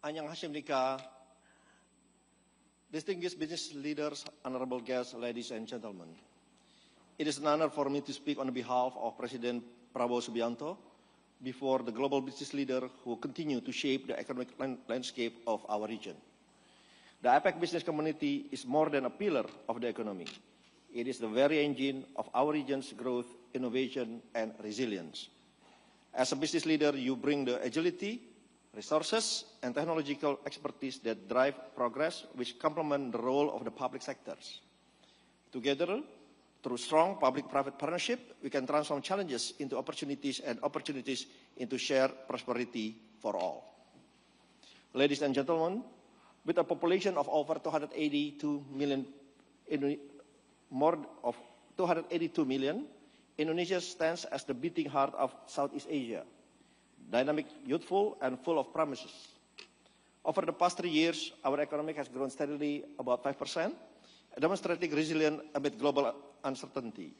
Annyeonghaseyo Nika, distinguished business leaders, honorable guests, ladies and gentlemen. It is an honor for me to speak on behalf of President Prabowo Subianto before the global business leaders who continue to shape the economic landscape of our region. The APEC business community is more than a pillar of the economy. It is the very engine of our region's growth, innovation, and resilience. As a business leader, you bring the agility, resources, and technological expertise that drive progress, which complement the role of the public sectors. Together, through strong public-private partnership, we can transform challenges into opportunities and opportunities into shared prosperity for all. Ladies and gentlemen, with a population of over 282 million, Indonesia stands as the beating heart of Southeast Asia, dynamic, youthful, and full of promises. Over the past 3 years, our economy has grown steadily about 5%, demonstrating resilience amid global uncertainty.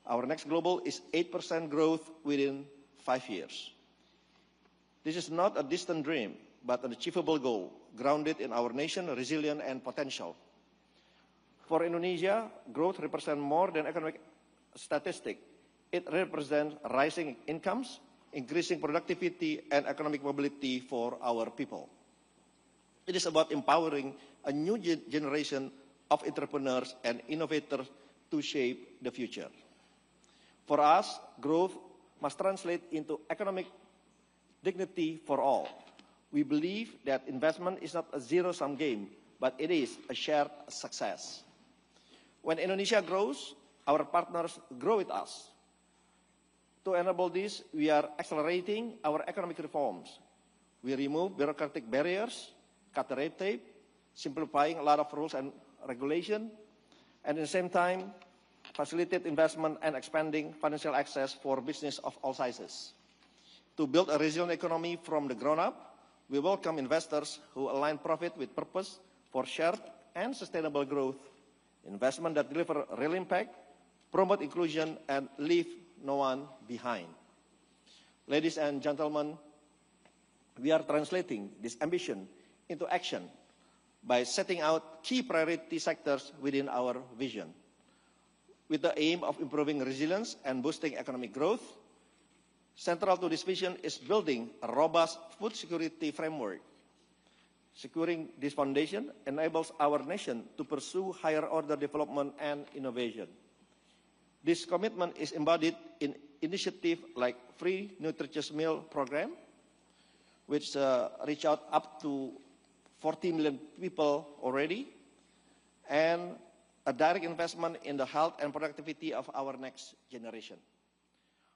Our next global is 8% growth within 5 years. This is not a distant dream, but an achievable goal, grounded in our nation's resilience and potential. For Indonesia, growth represents more than economic statistics. It represents rising incomes, increasing productivity, and economic mobility for our people. It is about empowering a new generation of entrepreneurs and innovators to shape the future. For us, growth must translate into economic dignity for all. We believe that investment is not a zero-sum game, but it is a shared success. When Indonesia grows, our partners grow with us. To enable this, we are accelerating our economic reforms. We remove bureaucratic barriers, cut the red tape, simplifying a lot of rules and regulation, and at the same time, facilitate investment and expanding financial access for business of all sizes. To build a resilient economy from the ground up, we welcome investors who align profit with purpose for shared and sustainable growth, investment that deliver real impact, promote inclusion, and leave no one behind. Ladies and gentlemen, we are translating this ambition into action by setting out key priority sectors within our vision. With the aim of improving resilience and boosting economic growth, central to this vision is building a robust food security framework. Securing this foundation enables our nation to pursue higher order development and innovation. This commitment is embodied in initiatives like Free Nutritious Meal Program, which reach out up to 40 million people already, and a direct investment in the health and productivity of our next generation.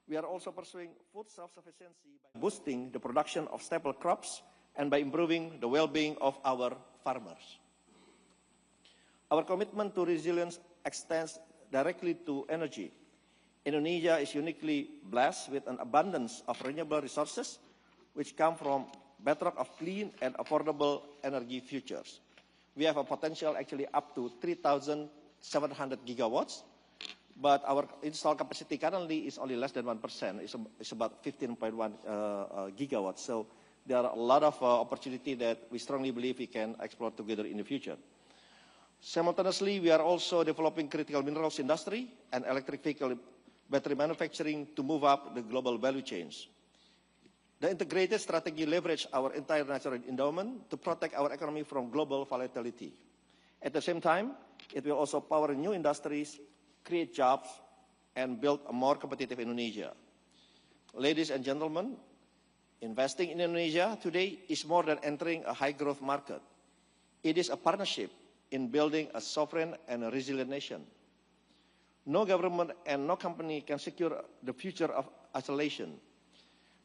We are also pursuing food self-sufficiency by boosting the production of staple crops and by improving the well-being of our farmers. Our commitment to resilience extends directly to energy. Indonesia is uniquely blessed with an abundance of renewable resources which come from bedrock of clean and affordable energy futures. We have a potential actually up to 3,700 gigawatts, but our installed capacity currently is only less than 1%. It's about 15.1 gigawatts. So there are a lot of opportunity that we strongly believe we can explore together in the future. Simultaneously, we are also developing critical minerals industry and electric vehicle battery manufacturing to move up the global value chains. The integrated strategy leverages our entire natural endowment to protect our economy from global volatility. At the same time, it will also power new industries, create jobs, and build a more competitive Indonesia. Ladies and gentlemen, investing in Indonesia today is more than entering a high-growth market. It is a partnership in building a sovereign and a resilient nation. No government and no company can secure the future of isolation.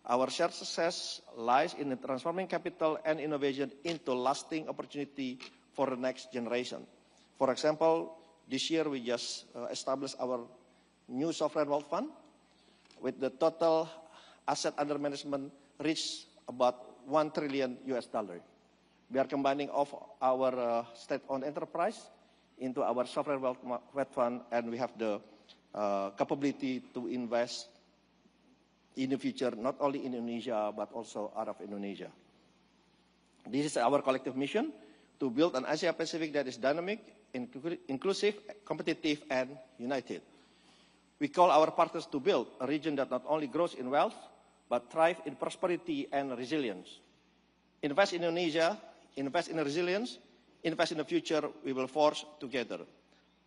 Our shared success lies in transforming capital and innovation into lasting opportunity for the next generation. For example, this year we just established our new sovereign wealth fund with the total asset under management reached about $1 trillion. We are combining of our state-owned enterprise into our sovereign wealth fund, and we have the capability to invest in the future, not only in Indonesia, but also out of Indonesia. This is our collective mission, to build an Asia-Pacific that is dynamic, inclusive, competitive, and united. We call our partners to build a region that not only grows in wealth, but thrives in prosperity and resilience. Invest in Indonesia, invest in resilience, invest in the future we will forge together.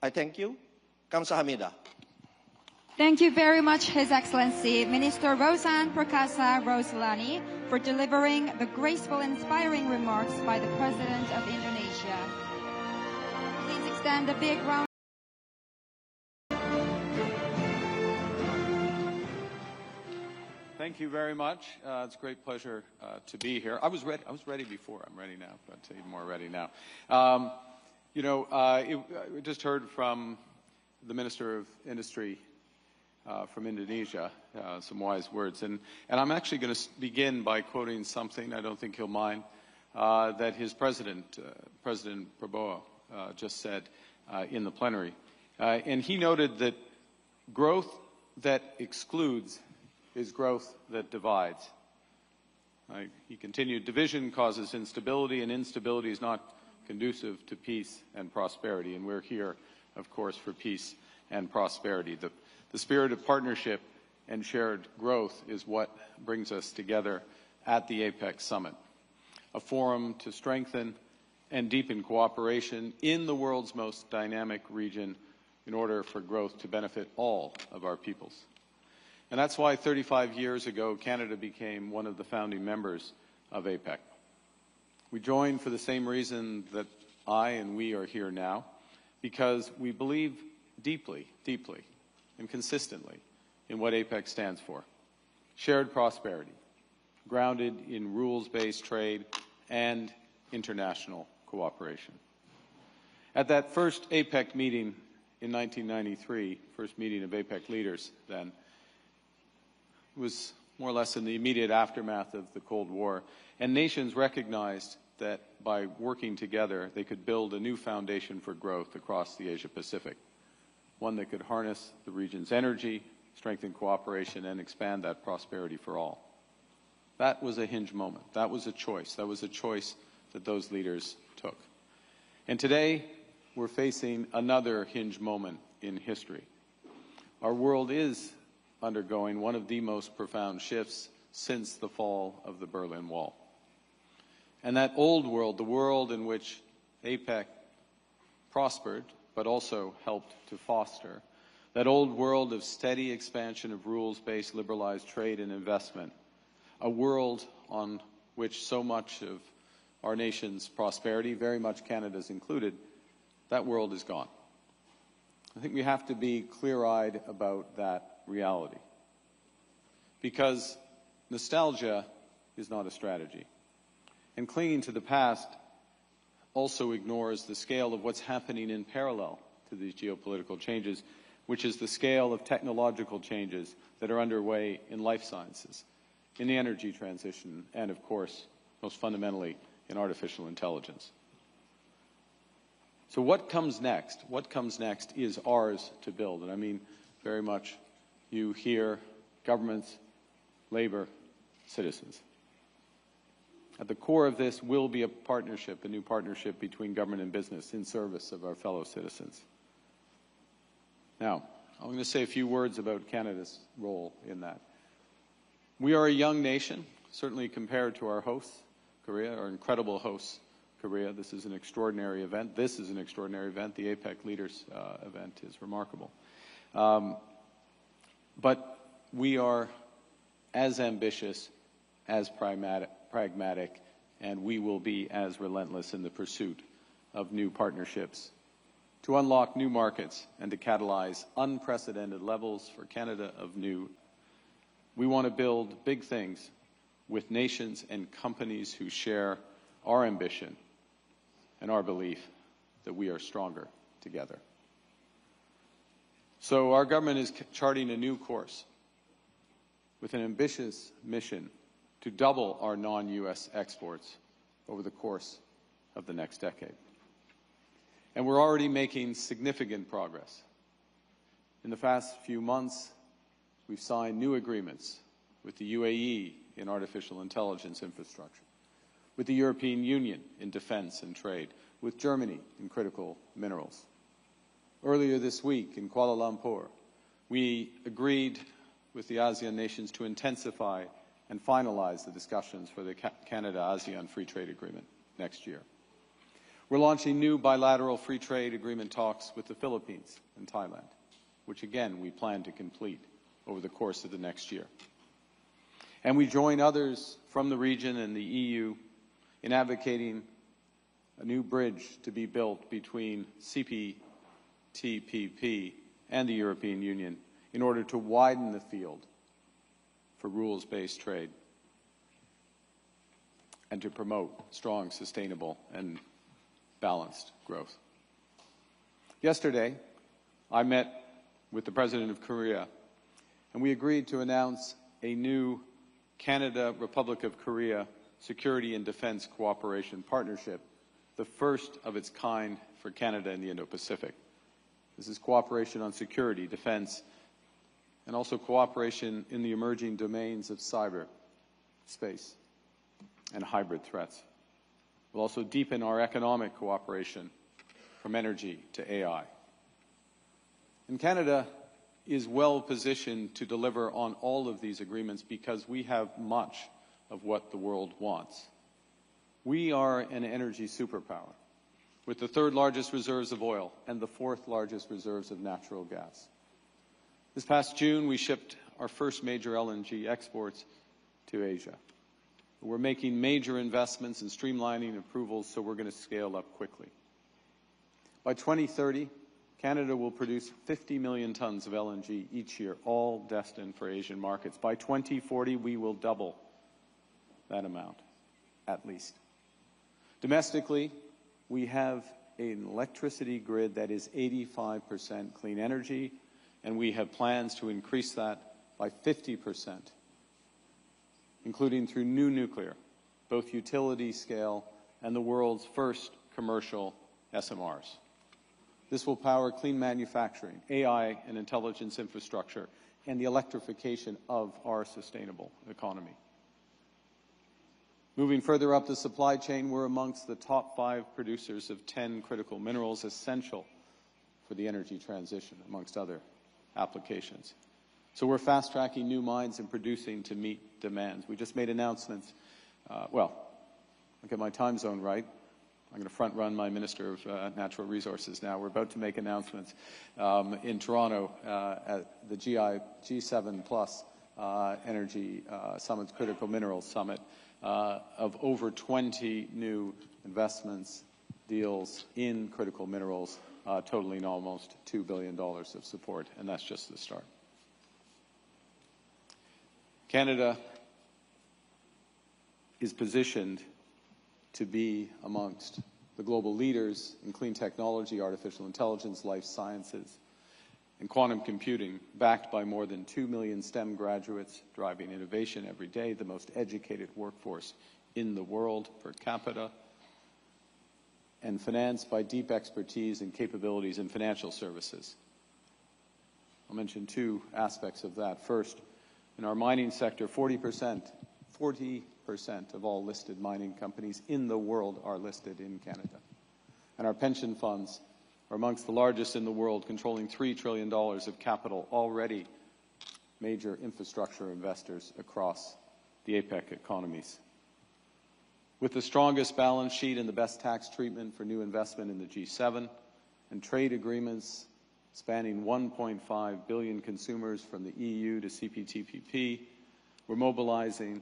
I thank you. Kamsahamnida. Thank you very much, His Excellency, Minister Rosan Perkasa Roslani, for delivering the graceful, inspiring remarks by the President of Indonesia. Please extend a big round. Thank you very much. It's a great pleasure to be here. I was ready before. I'm ready now, but even more ready now. We just heard from the Minister of Industry from Indonesia, some wise words. And I'm actually going to begin by quoting something, I don't think he'll mind, that his president, President Prabowo, just said in the plenary. And he noted that growth that excludes is growth that divides. He continued, division causes instability, and instability is not conducive to peace and prosperity. And we're here, of course, for peace and prosperity. The spirit of partnership and shared growth is what brings us together at the APEC Summit, a forum to strengthen and deepen cooperation in the world's most dynamic region in order for growth to benefit all of our peoples. And that's why 35 years ago, Canada became one of the founding members of APEC. We joined for the same reason that I and we are here now, because we believe deeply, deeply, and consistently in what APEC stands for. Shared prosperity, grounded in rules-based trade and international cooperation. At that first APEC meeting in 1993, first meeting of APEC leaders then, it was more or less in the immediate aftermath of the Cold War, and nations recognized that by working together, they could build a new foundation for growth across the Asia-Pacific, one that could harness the region's energy, strengthen cooperation, and expand that prosperity for all. That was a hinge moment. That was a choice. That was a choice that those leaders took. And today, we're facing another hinge moment in history. Our world is undergoing one of the most profound shifts since the fall of the Berlin Wall. And that old world, the world in which APEC prospered, but also helped to foster, that old world of steady expansion of rules-based liberalized trade and investment, a world on which so much of our nation's prosperity, very much Canada's included, that world is gone. I think we have to be clear-eyed about that reality, because nostalgia is not a strategy, and clinging to the past also ignores the scale of what's happening in parallel to these geopolitical changes, which is the scale of technological changes that are underway in life sciences, in the energy transition, and of course, most fundamentally, in artificial intelligence. So what comes next? What comes next is ours to build. And I mean very much you here, governments, labor, citizens. At the core of this will be a partnership, a new partnership between government and business in service of our fellow citizens. Now, I'm going to say a few words about Canada's role in that. We are a young nation, certainly compared to our hosts, Korea, our incredible hosts, Korea. This is an extraordinary event. This is an extraordinary event. The APEC Leaders event is remarkable. But we are as ambitious, as pragmatic, and we will be as relentless in the pursuit of new partnerships to unlock new markets and to catalyze unprecedented levels for Canada of new. We want to build big things with nations and companies who share our ambition and our belief that we are stronger together. So our government is charting a new course with an ambitious mission to double our non-U.S. exports over the course of the next decade. And we're already making significant progress. In the past few months, we've signed new agreements with the UAE in artificial intelligence infrastructure, with the European Union in defense and trade, with Germany in critical minerals. Earlier this week in Kuala Lumpur, we agreed with the ASEAN nations to intensify and finalize the discussions for the Canada-ASEAN Free Trade Agreement next year. We're launching new bilateral free trade agreement talks with the Philippines and Thailand, which again we plan to complete over the course of the next year. And we join others from the region and the EU in advocating a new bridge to be built between CPTPP and the European Union in order to widen the field for rules-based trade and to promote strong, sustainable, and balanced growth. Yesterday, I met with the President of Korea, and we agreed to announce a new Canada-Republic of Korea Security and Defense Cooperation Partnership, the first of its kind for Canada and the Indo-Pacific. This is cooperation on security, defense, and also cooperation in the emerging domains of cyber, space, and hybrid threats. We'll also deepen our economic cooperation from energy to AI. And Canada is well positioned to deliver on all of these agreements because we have much of what the world wants. We are an energy superpower with the third largest reserves of oil and the fourth largest reserves of natural gas. This past June, we shipped our first major LNG exports to Asia. We're making major investments in streamlining approvals, so we're going to scale up quickly. By 2030, Canada will produce 50 million tons of LNG each year, all destined for Asian markets. By 2040, we will double that amount, at least. Domestically, we have an electricity grid that is 85% clean energy, and we have plans to increase that by 50%, including through new nuclear, both utility scale and the world's first commercial SMRs. This will power clean manufacturing, AI and intelligence infrastructure, and the electrification of our sustainable economy. Moving further up the supply chain, we're amongst the top 5 producers of 10 critical minerals essential for the energy transition, amongst other applications. So we're fast-tracking new mines and producing to meet demands. We just made announcements. I'll get my time zone right. I'm going to front-run my Minister of Natural Resources now. We're about to make announcements in Toronto at the G7 Plus Energy Summit's Critical Minerals Summit of over 20 new investments, deals in critical minerals, totaling almost $2 billion of support, and that's just the start. Canada is positioned to be amongst the global leaders in clean technology, artificial intelligence, life sciences, and quantum computing, backed by more than 2 million STEM graduates driving innovation every day, the most educated workforce in the world per capita, and financed by deep expertise and capabilities in financial services. I'll mention 2 aspects of that. First, in our mining sector, 40% of all listed mining companies in the world are listed in Canada. And our pension funds are amongst the largest in the world, controlling $3 trillion of capital, already major infrastructure investors across the APEC economies. With the strongest balance sheet and the best tax treatment for new investment in the G7, and trade agreements spanning 1.5 billion consumers from the EU to CPTPP, we're mobilizing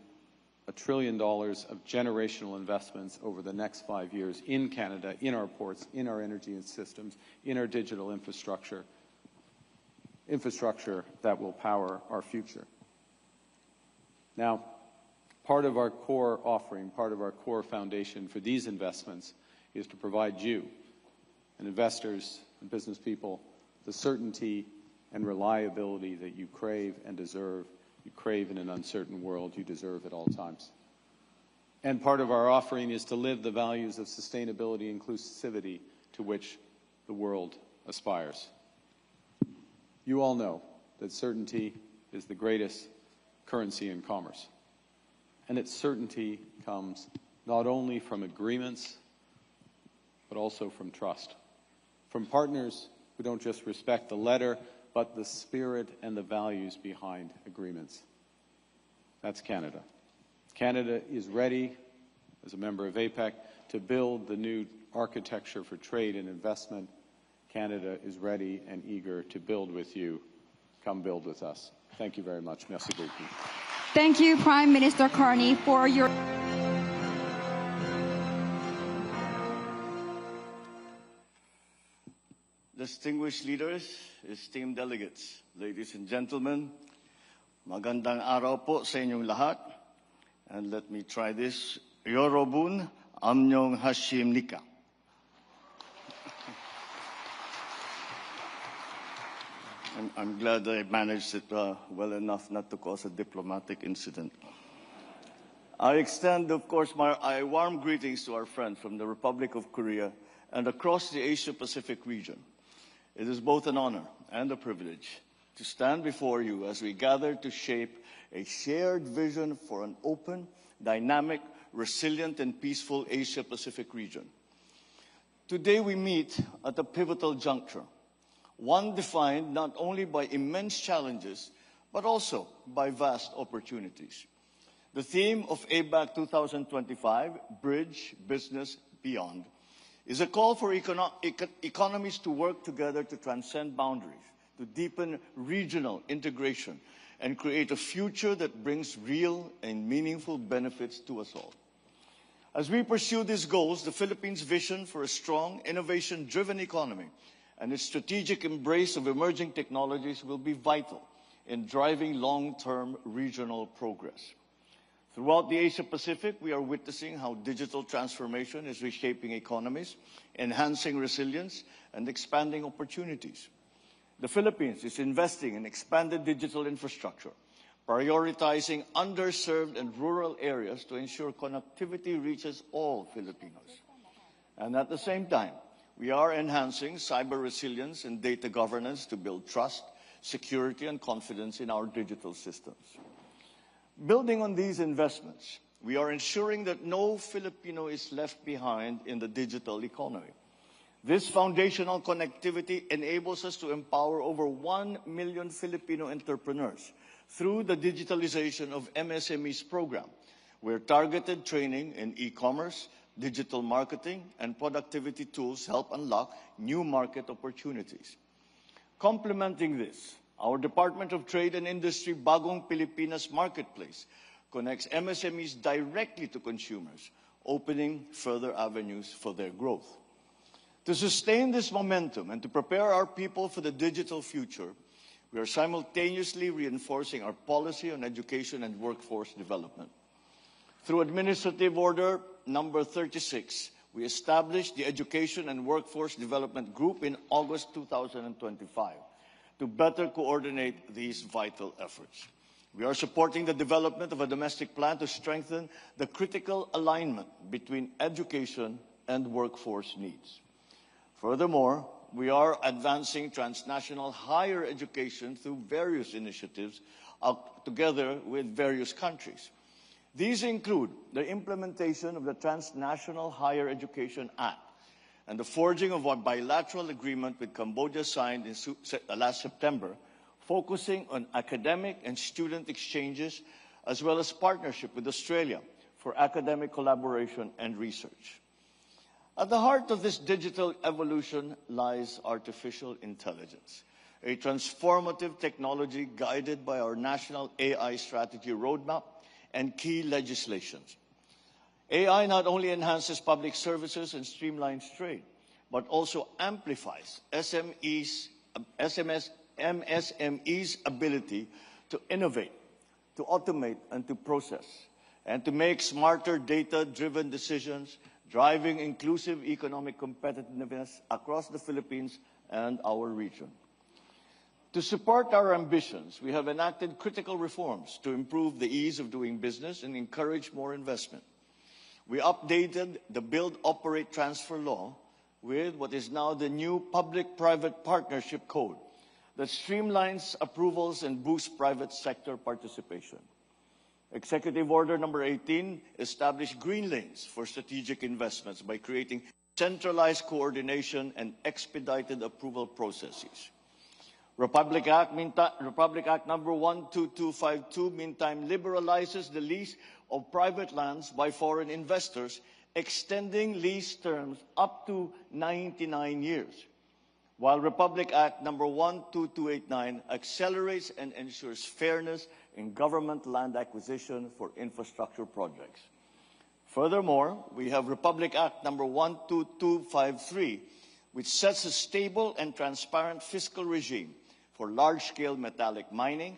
$1 trillion of generational investments over the next 5 years in Canada, in our ports, in our energy systems, in our digital infrastructure that will power our future. Now, part of our core offering, part of our core foundation for these investments is to provide you and investors and business people the certainty and reliability that you crave and deserve. You crave in an uncertain world. You deserve at all times. And part of our offering is to live the values of sustainability and inclusivity to which the world aspires. You all know that certainty is the greatest currency in commerce. And that certainty comes not only from agreements, but also from trust. From partners who don't just respect the letter, but the spirit and the values behind agreements. That's Canada. Canada is ready, as a member of APEC, to build the new architecture for trade and investment. Canada is ready and eager to build with you. Come build with us. Thank you very much. Merci beaucoup. Thank you, Prime Minister Carney, for your... Distinguished leaders, esteemed delegates, ladies and gentlemen, magandang araw po sa inyong lahat. And let me try this. Yorobun, amnyong hashim nika. I'm glad I managed it well enough not to cause a diplomatic incident. I extend, of course, my warm greetings to our friends from the Republic of Korea and across the Asia-Pacific region. It is both an honor and a privilege to stand before you as we gather to shape a shared vision for an open, dynamic, resilient, and peaceful Asia-Pacific region. Today we meet at a pivotal juncture, one defined not only by immense challenges, but also by vast opportunities. The theme of APEC 2025, Bridge Business Beyond, is a call for economies to work together to transcend boundaries, to deepen regional integration, and create a future that brings real and meaningful benefits to us all. As we pursue these goals, the Philippines' vision for a strong, innovation-driven economy and its strategic embrace of emerging technologies will be vital in driving long-term regional progress. Throughout the Asia-Pacific, we are witnessing how digital transformation is reshaping economies, enhancing resilience, and expanding opportunities. The Philippines is investing in expanded digital infrastructure, prioritizing underserved and rural areas to ensure connectivity reaches all Filipinos. And at the same time, we are enhancing cyber resilience and data governance to build trust, security, and confidence in our digital systems. Building on these investments, we are ensuring that no Filipino is left behind in the digital economy. This foundational connectivity enables us to empower over 1 million Filipino entrepreneurs through the digitalization of MSMEs program, where targeted training in e-commerce, digital marketing, and productivity tools help unlock new market opportunities. Complementing this, our Department of Trade and Industry Bagong Pilipinas Marketplace connects MSMEs directly to consumers, opening further avenues for their growth. To sustain this momentum and to prepare our people for the digital future, we are simultaneously reinforcing our policy on education and workforce development. Through Administrative Order number 36, we established the Education and Workforce Development Group in August 2025 to better coordinate these vital efforts. We are supporting the development of a domestic plan to strengthen the critical alignment between education and workforce needs. Furthermore, we are advancing transnational higher education through various initiatives together with various countries. These include the implementation of the Transnational Higher Education Act and the forging of a bilateral agreement with Cambodia signed in last September, focusing on academic and student exchanges, as well as partnership with Australia for academic collaboration and research. At the heart of this digital evolution lies artificial intelligence, a transformative technology guided by our national AI strategy roadmap and key legislations. AI not only enhances public services and streamlines trade, but also amplifies MSMEs' ability to innovate, to automate, and to process, and to make smarter data-driven decisions, driving inclusive economic competitiveness across the Philippines and our region. To support our ambitions, we have enacted critical reforms to improve the ease of doing business and encourage more investment. We updated the Build, Operate, Transfer law with what is now the new Public-Private Partnership Code that streamlines approvals and boosts private sector participation. Executive Order number 18 established green lanes for strategic investments by creating centralized coordination and expedited approval processes. Republic Act number 12252 meantime liberalizes the lease of private lands by foreign investors, extending lease terms up to 99 years. While Republic Act number 12289 accelerates and ensures fairness in government land acquisition for infrastructure projects. Furthermore, we have Republic Act number 12253, which sets a stable and transparent fiscal regime for large-scale metallic mining,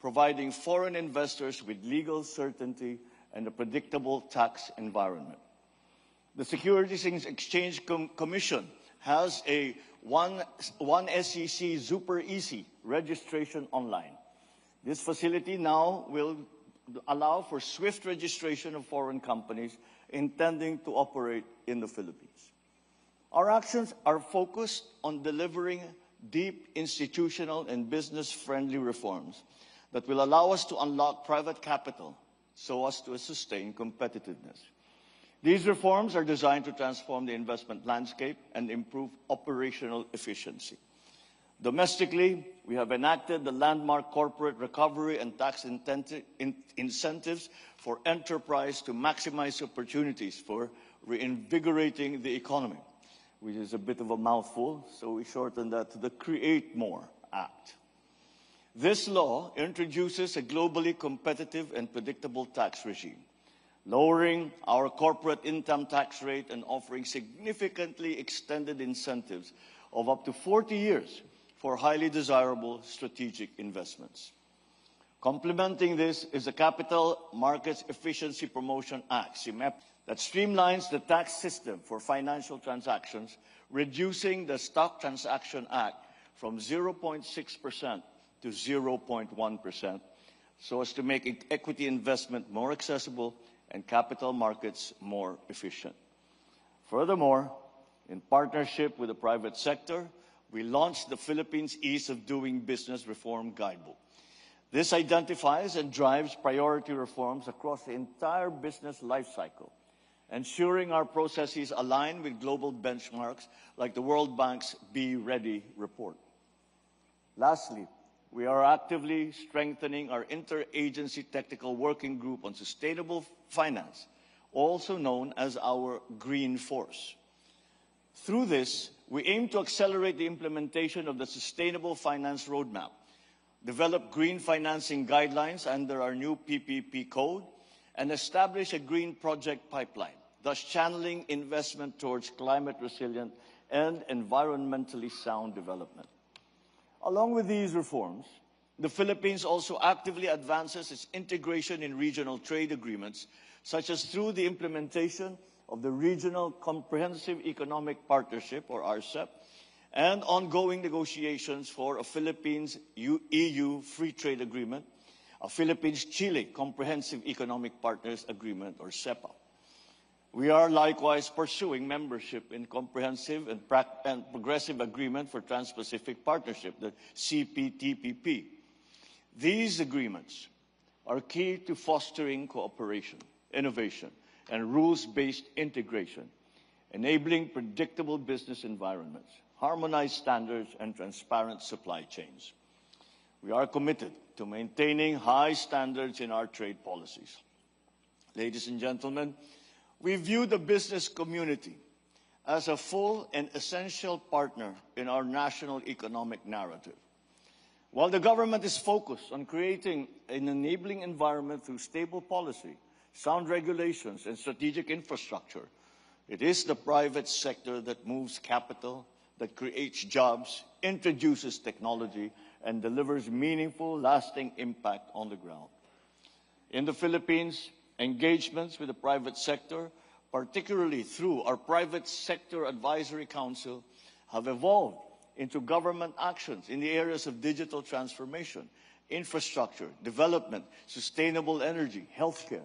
providing foreign investors with legal certainty and a predictable tax environment. The Securities and Exchange Commission has a one SEC Super Easy registration online. This facility now will allow for swift registration of foreign companies intending to operate in the Philippines. Our actions are focused on delivering deep institutional and business-friendly reforms that will allow us to unlock private capital so as to sustain competitiveness. These reforms are designed to transform the investment landscape and improve operational efficiency. Domestically, we have enacted the landmark corporate recovery and tax incentives for enterprise to maximize opportunities for reinvigorating the economy, which is a bit of a mouthful, so we shorten that to the Create More Act. This law introduces a globally competitive and predictable tax regime, lowering our corporate income tax rate and offering significantly extended incentives of up to 40 years for highly desirable strategic investments. Complementing this is the Capital Markets Efficiency Promotion Act, CMEP, that streamlines the tax system for financial transactions, reducing the Stock Transaction Act from 0.6% to 0.1%, so as to make equity investment more accessible and capital markets more efficient. Furthermore, in partnership with the private sector, we launched the Philippines Ease of Doing Business Reform Guidebook. This identifies and drives priority reforms across the entire business lifecycle, ensuring our processes align with global benchmarks like the World Bank's Be Ready report. Lastly, we are actively strengthening our interagency technical working group on sustainable finance, also known as our Green Force. Through this, we aim to accelerate the implementation of the Sustainable Finance Roadmap, develop green financing guidelines under our new PPP code, and establish a green project pipeline, thus channeling investment towards climate resilient and environmentally sound development. Along with these reforms, the Philippines also actively advances its integration in regional trade agreements, such as through the implementation of the Regional Comprehensive Economic Partnership, or RCEP, and ongoing negotiations for a Philippines-EU Free Trade Agreement, a Philippines-Chile Comprehensive Economic Partners Agreement, or CEPA. We are likewise pursuing membership in Comprehensive and Progressive Agreement for Trans-Pacific Partnership, the CPTPP. These agreements are key to fostering cooperation, innovation, and rules-based integration, enabling predictable business environments, harmonized standards, and transparent supply chains. We are committed to maintaining high standards in our trade policies. Ladies and gentlemen, we view the business community as a full and essential partner in our national economic narrative. While the government is focused on creating an enabling environment through stable policy, sound regulations, and strategic infrastructure, it is the private sector that moves capital, that creates jobs, introduces technology, and delivers meaningful, lasting impact on the ground. In the Philippines, engagements with the private sector, particularly through our Private Sector Advisory Council, have evolved into government actions in the areas of digital transformation, infrastructure, development, sustainable energy, healthcare.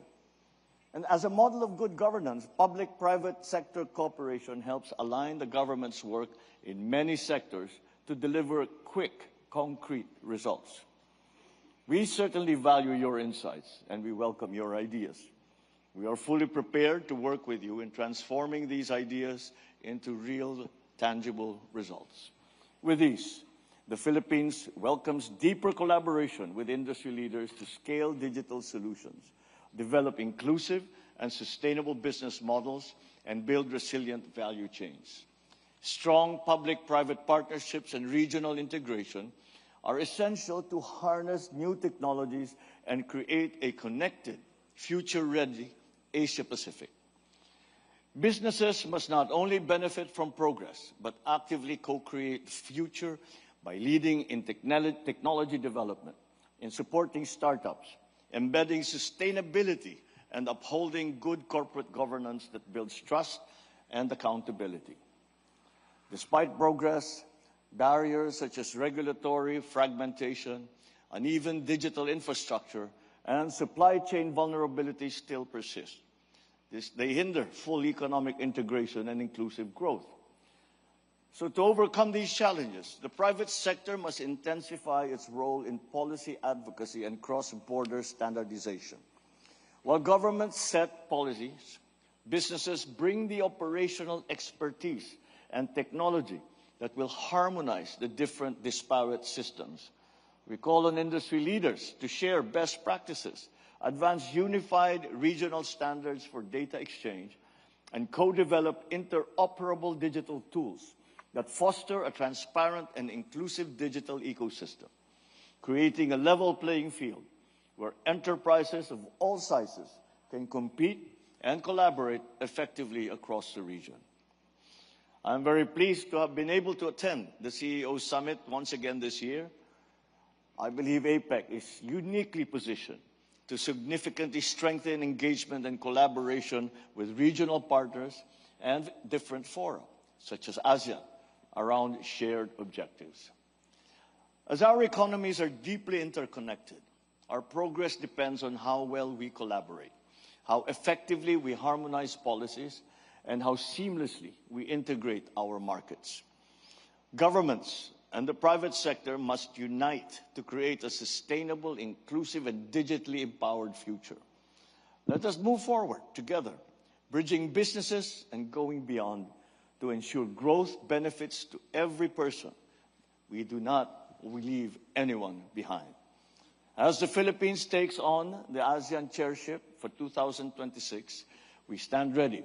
And as a model of good governance, public-private sector cooperation helps align the government's work in many sectors to deliver quick, concrete results. We certainly value your insights, and we welcome your ideas. We are fully prepared to work with you in transforming these ideas into real, tangible results. With these, the Philippines welcomes deeper collaboration with industry leaders to scale digital solutions, develop inclusive and sustainable business models, and build resilient value chains. Strong public-private partnerships and regional integration are essential to harness new technologies and create a connected, future-ready Asia-Pacific. Businesses must not only benefit from progress, but actively co-create the future by leading in technology development, in supporting startups, embedding sustainability, and upholding good corporate governance that builds trust and accountability. Despite progress, barriers such as regulatory fragmentation, uneven digital infrastructure, and supply chain vulnerabilities still persist. They hinder full economic integration and inclusive growth. So to overcome these challenges, the private sector must intensify its role in policy advocacy and cross-border standardization. While governments set policies, businesses bring the operational expertise and technology that will harmonize the different disparate systems. We call on industry leaders to share best practices, advance unified regional standards for data exchange, and co-develop interoperable digital tools that foster a transparent and inclusive digital ecosystem, creating a level playing field where enterprises of all sizes can compete and collaborate effectively across the region. I'm very pleased to have been able to attend the CEO Summit once again this year. I believe APEC is uniquely positioned to significantly strengthen engagement and collaboration with regional partners and different fora, such as ASEAN, around shared objectives. As our economies are deeply interconnected, our progress depends on how well we collaborate, how effectively we harmonize policies, and how seamlessly we integrate our markets. Governments and the private sector must unite to create a sustainable, inclusive, and digitally empowered future. Let us move forward together, bridging businesses and going beyond to ensure growth benefits to every person. We do not leave anyone behind. As the Philippines takes on the ASEAN chairship for 2026, we stand ready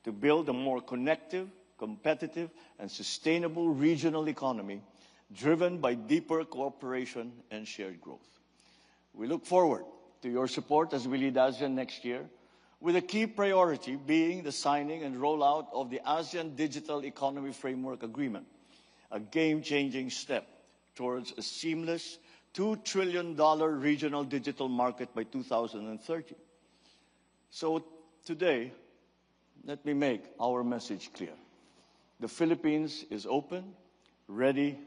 to build a more connective, competitive, and sustainable regional economy driven by deeper cooperation and shared growth. We look forward to your support as we lead ASEAN next year, with a key priority being the signing and rollout of the ASEAN Digital Economy Framework Agreement, a game-changing step towards a seamless $2 trillion regional digital market by 2030. So today, let me make our message clear. The Philippines is open, ready,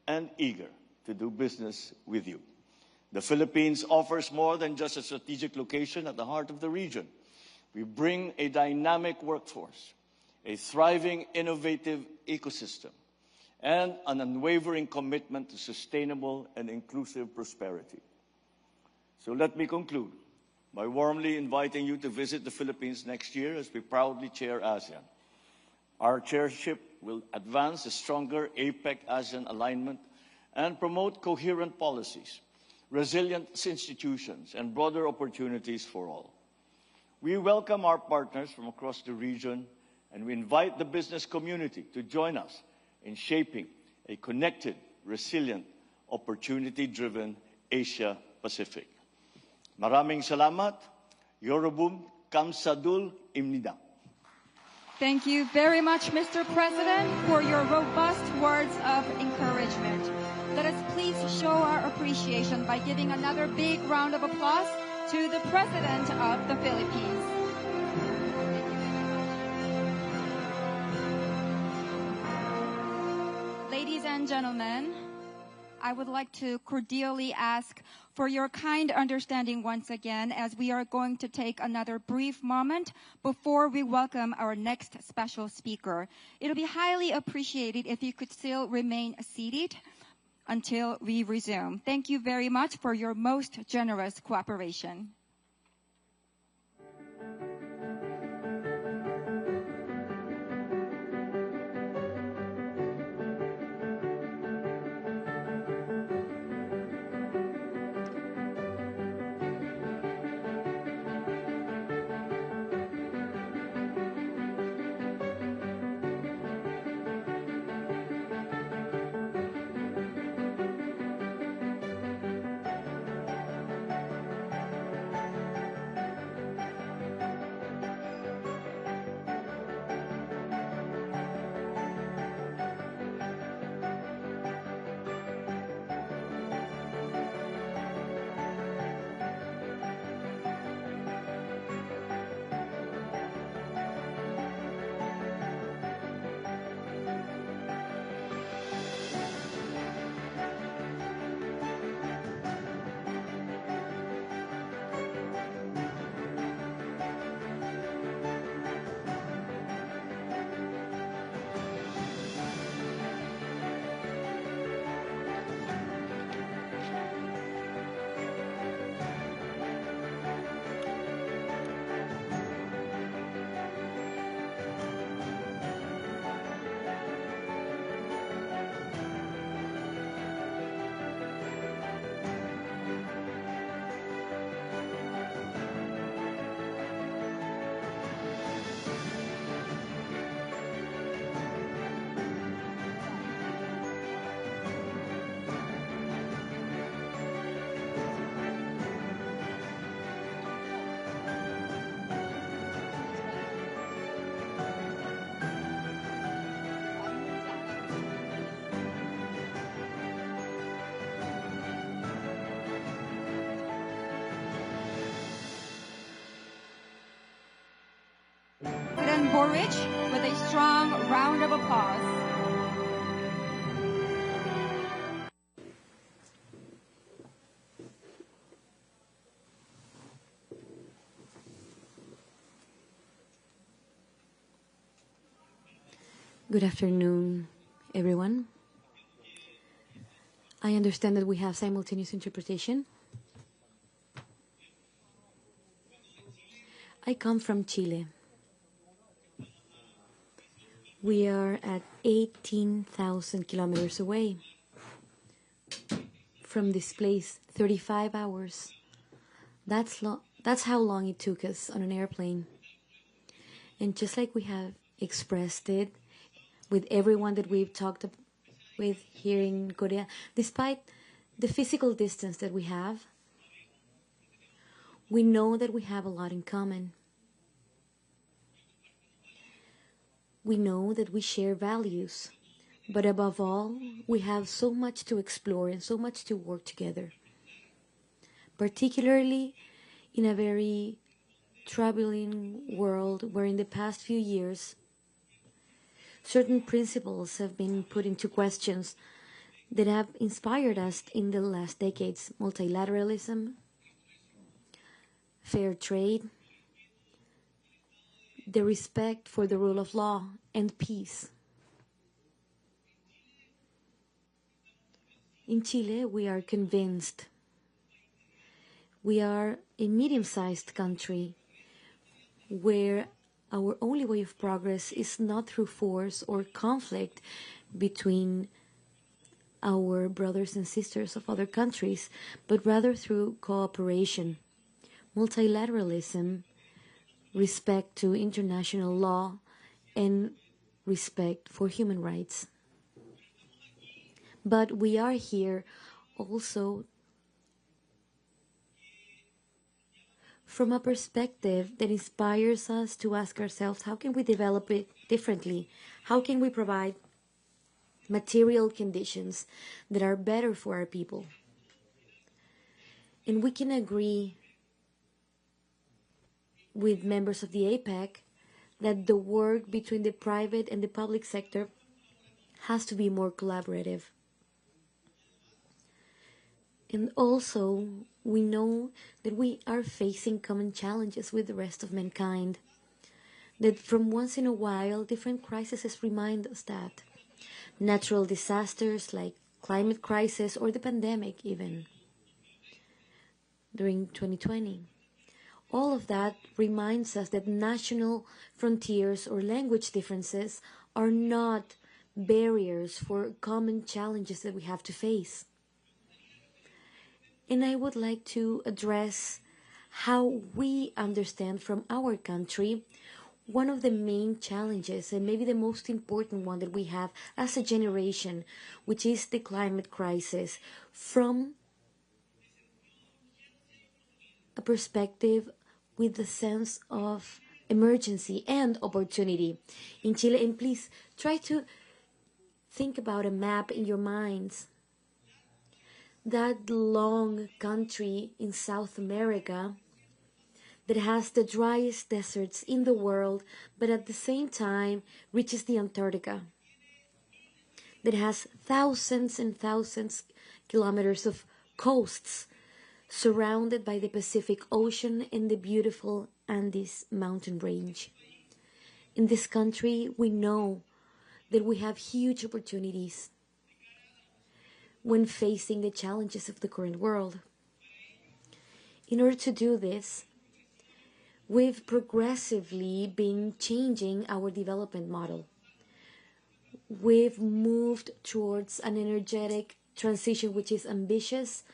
and eager to do business with you. The Philippines offers more than just a strategic location at the heart of the region. We bring a dynamic workforce, a thriving, innovative ecosystem, and an unwavering commitment to sustainable and inclusive prosperity. So let me conclude by warmly inviting you to visit the Philippines next year as we proudly chair ASEAN. Our chairship will advance a stronger APEC-ASEAN alignment and promote coherent policies, resilient institutions, and broader opportunities for all. We welcome our partners from across the region, and we invite the business community to join us in shaping a connected, resilient, opportunity-driven Asia-Pacific. Maraming salamat. Yorobum kamsadul imnida. Thank you very much, Mr. President, for your robust words of encouragement. Let us please show our appreciation by giving another big round of applause to the President of the Philippines. Ladies and gentlemen, I would like to cordially ask for your kind understanding once again as we are going to take another brief moment before we welcome our next special speaker. It'll be highly appreciated if you could still remain seated. until we resume. Thank you very much for your most generous cooperation. President Boric with a strong round of applause. Good afternoon, everyone. I understand that we have simultaneous interpretation. I come from Chile. We are at 18,000 kilometers away from this place, 35 hours. That's how long it took us on an airplane. And just like we have expressed it with everyone that we've talked with here in Korea, despite the physical distance that we have, we know that we have a lot in common. We know that we share values, but above all, we have so much to explore and so much to work together, particularly in a very troubling world where in the past few years, certain principles have been put into questions that have inspired us in the last decades: multilateralism, fair trade, the respect for the rule of law, and peace. In Chile, we are convinced. We are a medium-sized country where our only way of progress is not through force or conflict between our brothers and sisters of other countries, but rather through cooperation, multilateralism, respect to international law, and respect for human rights. But we are here also from a perspective that inspires us to ask ourselves, how can we develop it differently? How can we provide material conditions that are better for our people? And we can agree with members of the APEC that the work between the private and the public sector has to be more collaborative. And also, we know that we are facing common challenges with the rest of mankind, that from once in a while, different crises remind us that natural disasters like climate crisis, or the pandemic even during 2020. All of that reminds us that national frontiers or language differences are not barriers for common challenges that we have to face. And I would like to address how we understand from our country one of the main challenges, and maybe the most important one that we have as a generation, which is the climate crisis, from a perspective with the sense of emergency and opportunity in Chile. And please try to think about a map in your minds. That long country in South America that has the driest deserts in the world, but at the same time reaches the Antarctica, that has thousands and thousands kilometers of coasts surrounded by the Pacific Ocean and the beautiful Andes mountain range. In this country, we know that we have huge opportunities when facing the challenges of the current world. In order to do this, we've progressively been changing our development model. We've moved towards an energetic transition which is ambitious,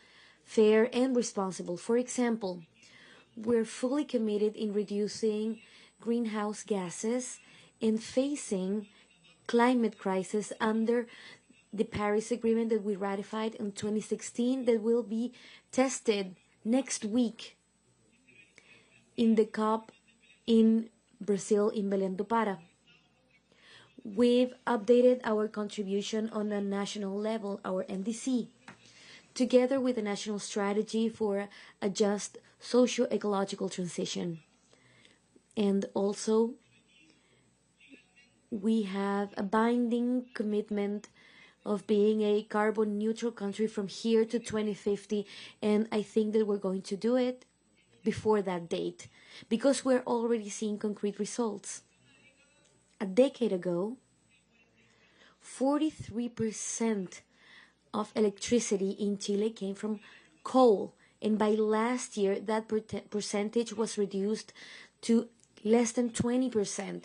fair, and responsible. For example, we're fully committed in reducing greenhouse gases and facing climate crisis under the Paris Agreement that we ratified in 2016 that will be tested next week in the COP in Brazil in Belém do Pará. We've updated our contribution on a national level, our NDC, together with a national strategy for a just socio-ecological transition. And also, we have a binding commitment of being a carbon neutral country from here to 2050, and I think that we're going to do it before that date, because we're already seeing concrete results. A decade ago, 43% of electricity in Chile came from coal, and by last year that percentage was reduced to less than 20%.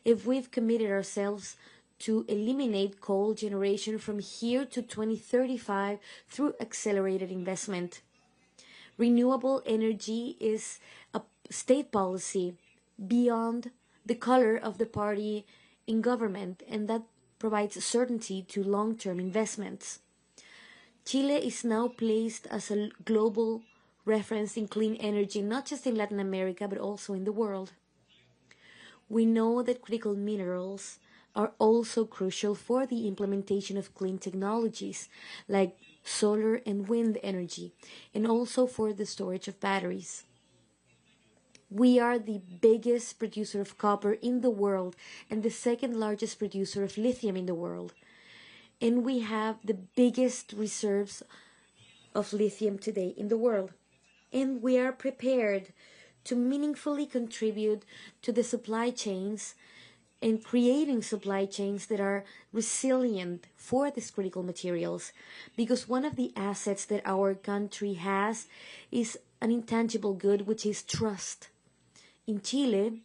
If we've committed ourselves to eliminate coal generation from here to 2035 through accelerated investment. Renewable energy is a state policy beyond the color of the party in government, and that provides certainty to long-term investments. Chile is now placed as a global reference in clean energy, not just in Latin America, but also in the world. We know that critical minerals are also crucial for the implementation of clean technologies like solar and wind energy, and also for the storage of batteries. We are the biggest producer of copper in the world and the second largest producer of lithium in the world. And we have the biggest reserves of lithium today in the world. And we are prepared to meaningfully contribute to the supply chains and creating supply chains that are resilient for these critical materials. Because one of the assets that our country has is an intangible good, which is trust. In Chile,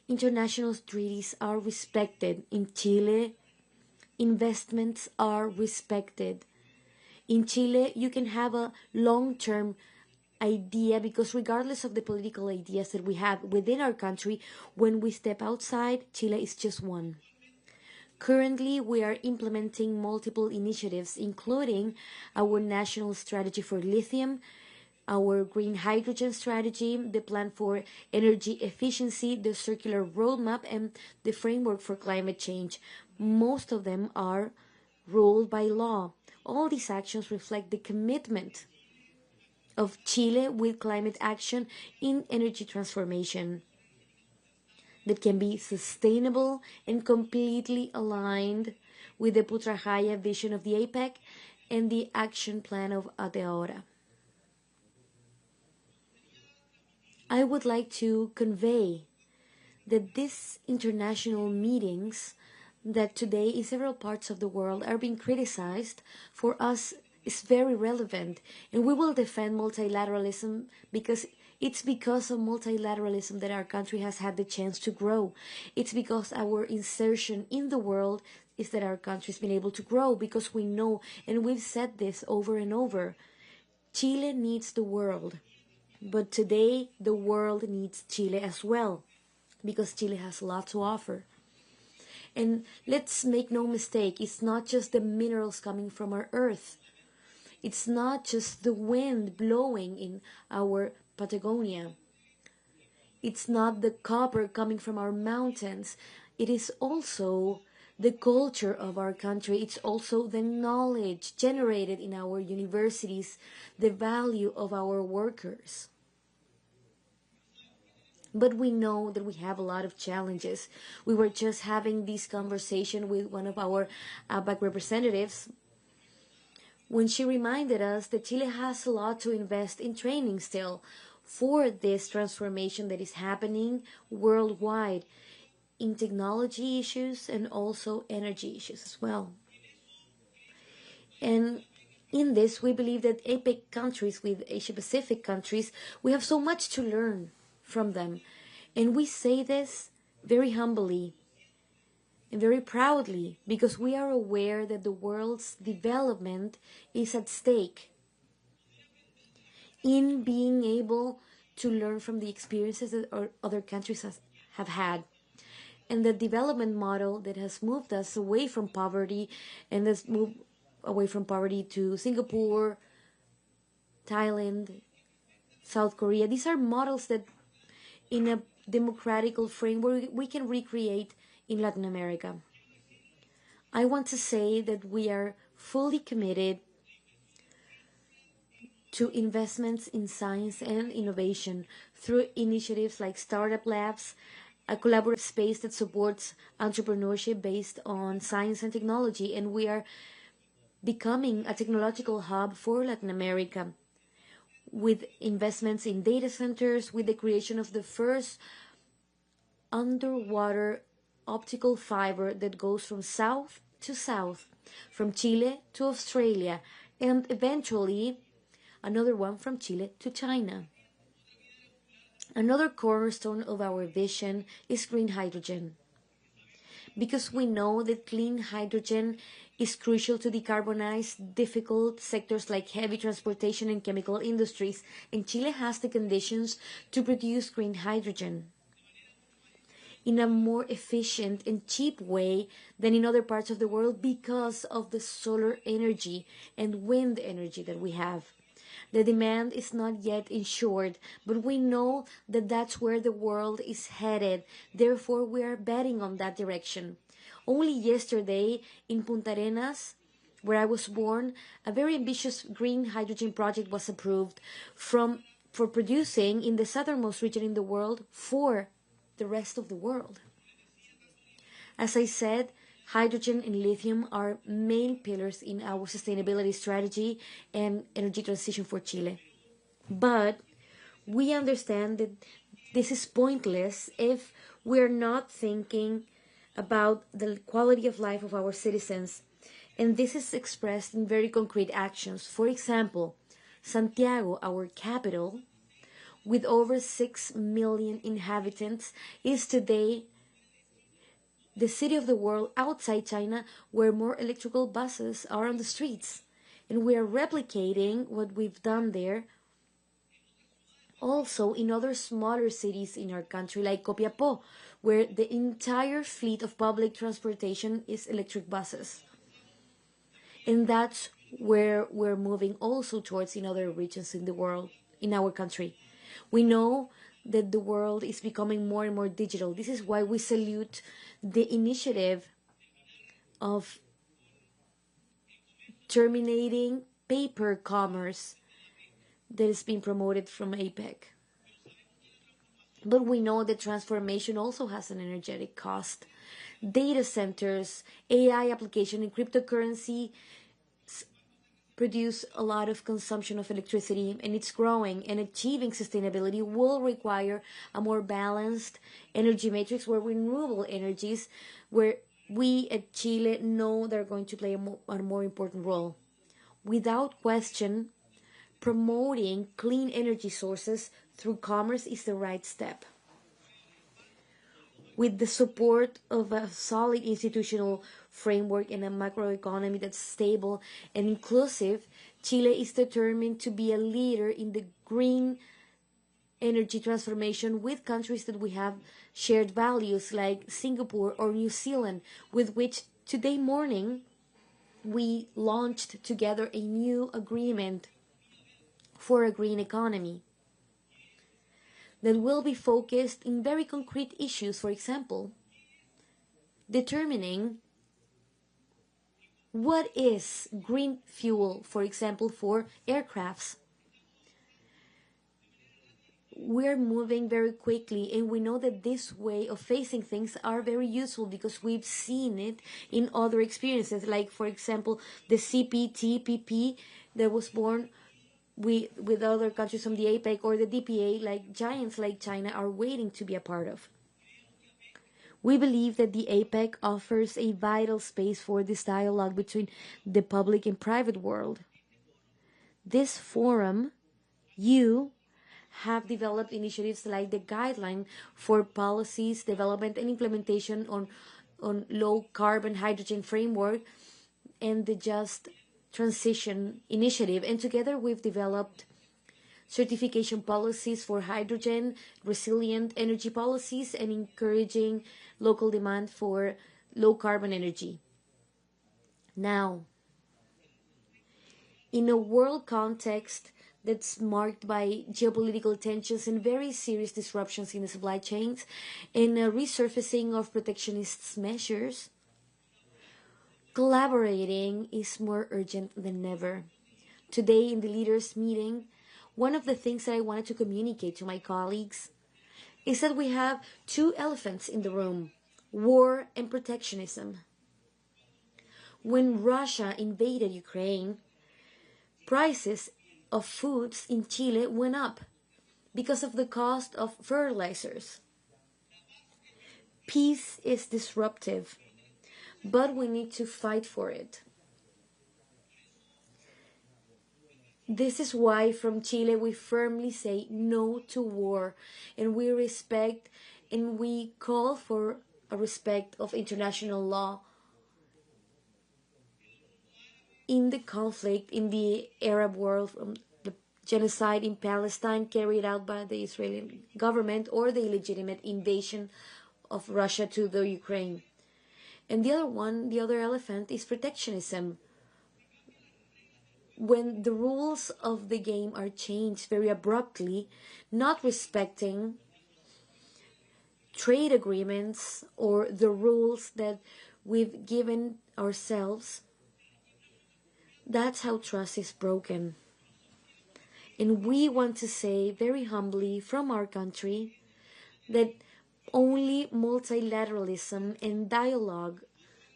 international treaties are respected. In Chile, investments are respected. In Chile, you can have a long-term idea, because regardless of the political ideas that we have within our country, when we step outside, Chile is just one. Currently, we are implementing multiple initiatives, including our national strategy for lithium, our green hydrogen strategy, the plan for energy efficiency, the circular roadmap, and the framework for climate change. Most of them are ruled by law. All these actions reflect the commitment of Chile with climate action in energy transformation that can be sustainable and completely aligned with the Putrajaya vision of the APEC and the action plan of Ateora. I would like to convey that these international meetings that today in several parts of the world are being criticized, for us is very relevant, and we will defend multilateralism because it's because of multilateralism that our country has had the chance to grow. It's because our insertion in the world is that our country's been able to grow, because we know, and we've said this over and over, Chile needs the world. But today, the world needs Chile as well, because Chile has a lot to offer. And let's make no mistake, it's not just the minerals coming from our earth. It's not just the wind blowing in our Patagonia. It's not the copper coming from our mountains. It is also the culture of our country. It's also the knowledge generated in our universities, the value of our workers. But we know that we have a lot of challenges. We were just having this conversation with one of our APEC representatives when she reminded us that Chile has a lot to invest in training still for this transformation that is happening worldwide in technology issues and also energy issues as well. And in this, we believe that APEC countries, with Asia-Pacific countries, we have so much to learn from them. And we say this very humbly and very proudly, because we are aware that the world's development is at stake in being able to learn from the experiences that other countries have had. And the development model that has moved us away from poverty, and has moved away from poverty to Singapore, Thailand, South Korea, these are models that in a democratical framework we can recreate in Latin America. I want to say that we are fully committed to investments in science and innovation through initiatives like startup labs, a collaborative space that supports entrepreneurship based on science and technology, and we are becoming a technological hub for Latin America with investments in data centers, with the creation of the first underwater optical fiber that goes from south to south, from Chile to Australia, and eventually another one from Chile to China. Another cornerstone of our vision is green hydrogen, because we know that clean hydrogen is crucial to decarbonize difficult sectors like heavy transportation and chemical industries, and Chile has the conditions to produce green hydrogen in a more efficient and cheap way than in other parts of the world because of the solar energy and wind energy that we have. The demand is not yet ensured, but we know that that's where the world is headed. Therefore, we are betting on that direction. Only yesterday in Punta Arenas, where I was born, a very ambitious green hydrogen project was approved for producing in the southernmost region in the world for the rest of the world. As I said, hydrogen and lithium are main pillars in our sustainability strategy and energy transition for Chile. But we understand that this is pointless if we're not thinking about the quality of life of our citizens. And this is expressed in very concrete actions. For example, Santiago, our capital, with over 6 million inhabitants, is today the city of the world outside China where more electrical buses are on the streets. And we are replicating what we've done there also in other smaller cities in our country, like Copiapó, where the entire fleet of public transportation is electric buses. And that's where we're moving also towards in other regions in the world, in our country. We know that the world is becoming more and more digital. This is why we salute the initiative of terminating paper commerce that is being promoted from APEC. But we know that transformation also has an energetic cost. Data centers, AI application, and cryptocurrency produce a lot of consumption of electricity, and it's growing, and achieving sustainability will require a more balanced energy matrix where renewable energies, where we at Chile know they're going to play a more important role. Without question, promoting clean energy sources through commerce is the right step. With the support of a solid institutional framework and a macroeconomy that's stable and inclusive, Chile is determined to be a leader in the green energy transformation with countries that we have shared values like Singapore or New Zealand, with which today morning we launched together a new agreement for a green economy that will be focused in very concrete issues, for example, determining what is green fuel, for example, for aircrafts. We're moving very quickly, and we know that this way of facing things are very useful because we've seen it in other experiences, like, for example, the CPTPP that was born with other countries from the APEC, or the DPA, like giants like China are waiting to be a part of. We believe that the APEC offers a vital space for this dialogue between the public and private world. This forum, you have developed initiatives like the guideline for policies, development and implementation on low carbon hydrogen framework and the just transition initiative. And together we've developed certification policies for hydrogen, resilient energy policies, and encouraging local demand for low carbon energy. Now, in a world context that's marked by geopolitical tensions and very serious disruptions in the supply chains and a resurfacing of protectionist measures, collaborating is more urgent than ever. Today in the leaders' meeting, one of the things that I wanted to communicate to my colleagues is that we have two elephants in the room: war and protectionism. When Russia invaded Ukraine, prices of foods in Chile went up because of the cost of fertilizers. Peace is disruptive, but we need to fight for it. This is why from Chile we firmly say no to war, and we respect and we call for a respect of international law in the conflict in the Arab world, from the genocide in Palestine carried out by the Israeli government or the illegitimate invasion of Russia to the Ukraine. And the other elephant is protectionism. When the rules of the game are changed very abruptly, not respecting trade agreements or the rules that we've given ourselves, that's how trust is broken. And we want to say very humbly from our country that only multilateralism and dialogue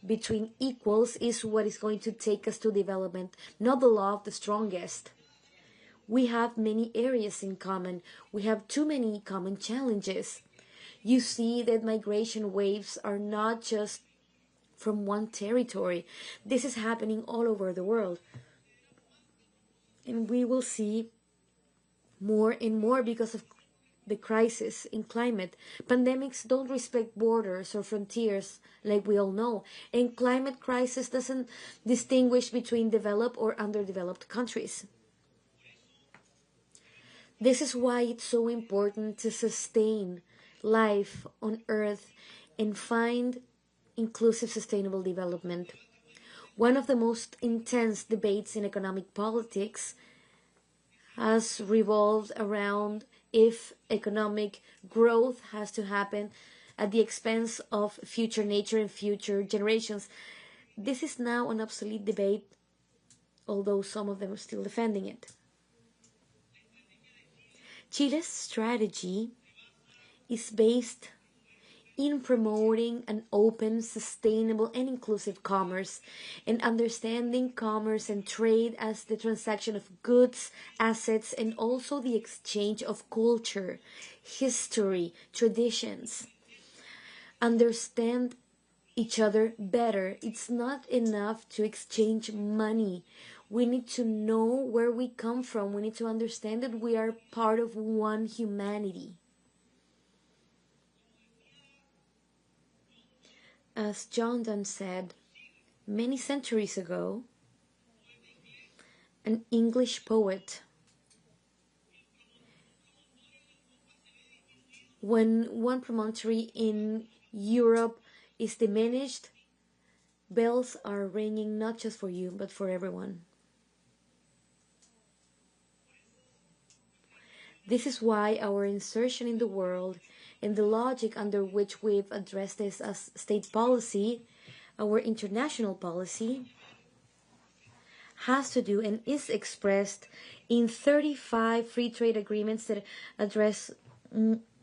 between equals is what is going to take us to development, not the law of the strongest. We have many areas in common. We have too many common challenges. You see that migration waves are not just from one territory. This is happening all over the world. And we will see more and more because of the crisis in climate. Pandemics don't respect borders or frontiers, like we all know. And climate crisis doesn't distinguish between developed or underdeveloped countries. This is why it's so important to sustain life on Earth and find inclusive sustainable development. One of the most intense debates in economic politics has revolved around if economic growth has to happen at the expense of future nature and future generations. This is now an obsolete debate, although some of them are still defending it. Chile's strategy is based in promoting an open, sustainable, and inclusive commerce, and understanding commerce and trade as the transaction of goods, assets, and also the exchange of culture, history, traditions. Understand each other better. It's not enough to exchange money. We need to know where we come from. We need to understand that we are part of one humanity. As John Donne said many centuries ago, an English poet, when one promontory in Europe is diminished, bells are ringing not just for you, but for everyone. This is why our insertion in the world and the logic under which we've addressed this as state policy, our international policy, has to do and is expressed in 35 free trade agreements that address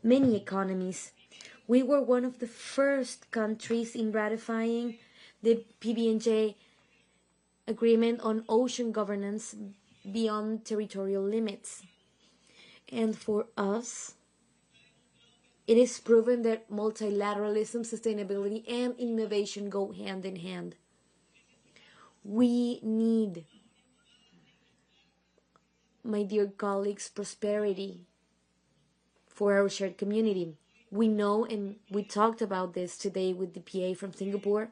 many economies. We were one of the first countries in ratifying the PB&J agreement on ocean governance beyond territorial limits. And for us, it is proven that multilateralism, sustainability, and innovation go hand in hand. We need, my dear colleagues, prosperity for our shared community. We know, and we talked about this today with the PA from Singapore,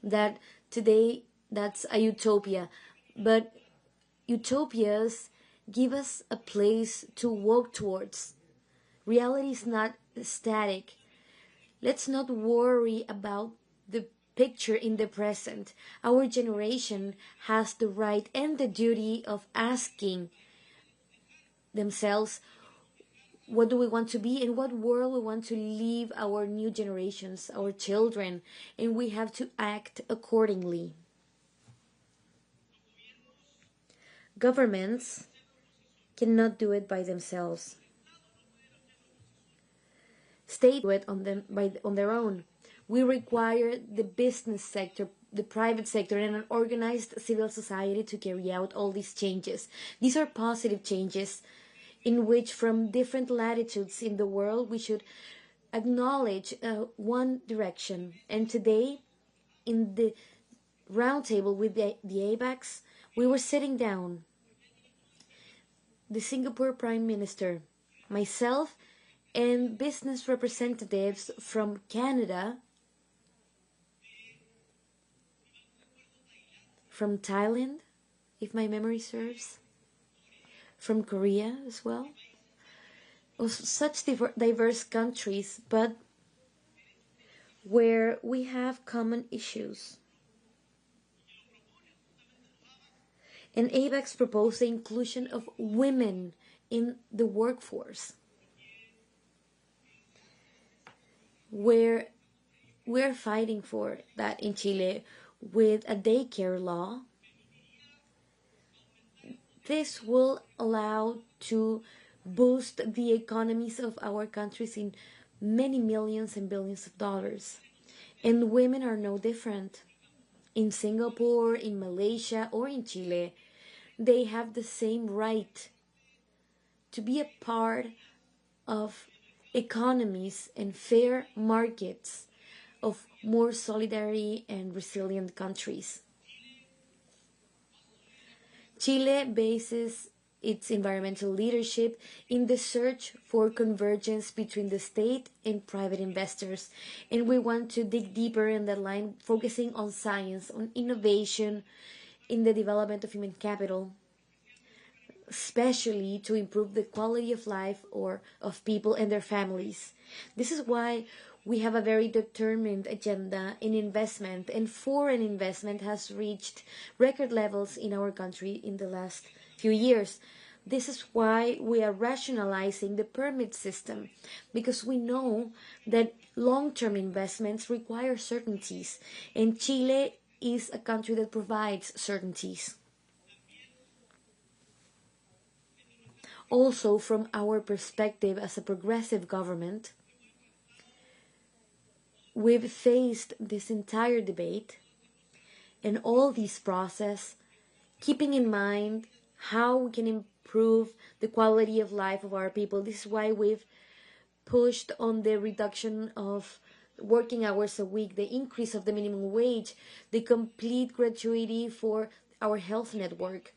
that today that's a utopia. But utopias give us a place to walk towards. Reality is not static. Let's not worry about the picture in the present. Our generation has the right and the duty of asking themselves, what do we want to be and what world we want to leave our new generations, our children, and we have to act accordingly. Governments cannot do it by themselves. States do it on their own. We require the business sector, the private sector, and an organized civil society to carry out all these changes. These are positive changes in which, from different latitudes in the world, we should acknowledge one direction. And today, in the roundtable with the APECs, we were sitting down. The Singapore Prime Minister, myself, and business representatives from Canada, from Thailand, if my memory serves, from Korea as well, of such diverse countries, but where we have common issues. And APECs proposed the inclusion of women in the workforce, where we're fighting for that in Chile with a daycare law. This will allow to boost the economies of our countries in many millions and billions of dollars. And women are no different. In Singapore, in Malaysia, or in Chile, they have the same right to be a part of economies and fair markets of more solidarity and resilient countries. Chile bases its environmental leadership in the search for convergence between the state and private investors. And we want to dig deeper in that line, focusing on science, on innovation in the development of human capital, especially to improve the quality of life of people and their families. This is why we have a very determined agenda in investment, and foreign investment has reached record levels in our country in the last few years. This is why we are rationalizing the permit system, because we know that long-term investments require certainties, and Chile is a country that provides certainties. Also, from our perspective as a progressive government, we've faced this entire debate and all this process, keeping in mind how we can improve the quality of life of our people. This is why we've pushed on the reduction of working hours a week, the increase of the minimum wage, the complete gratuity for our health network,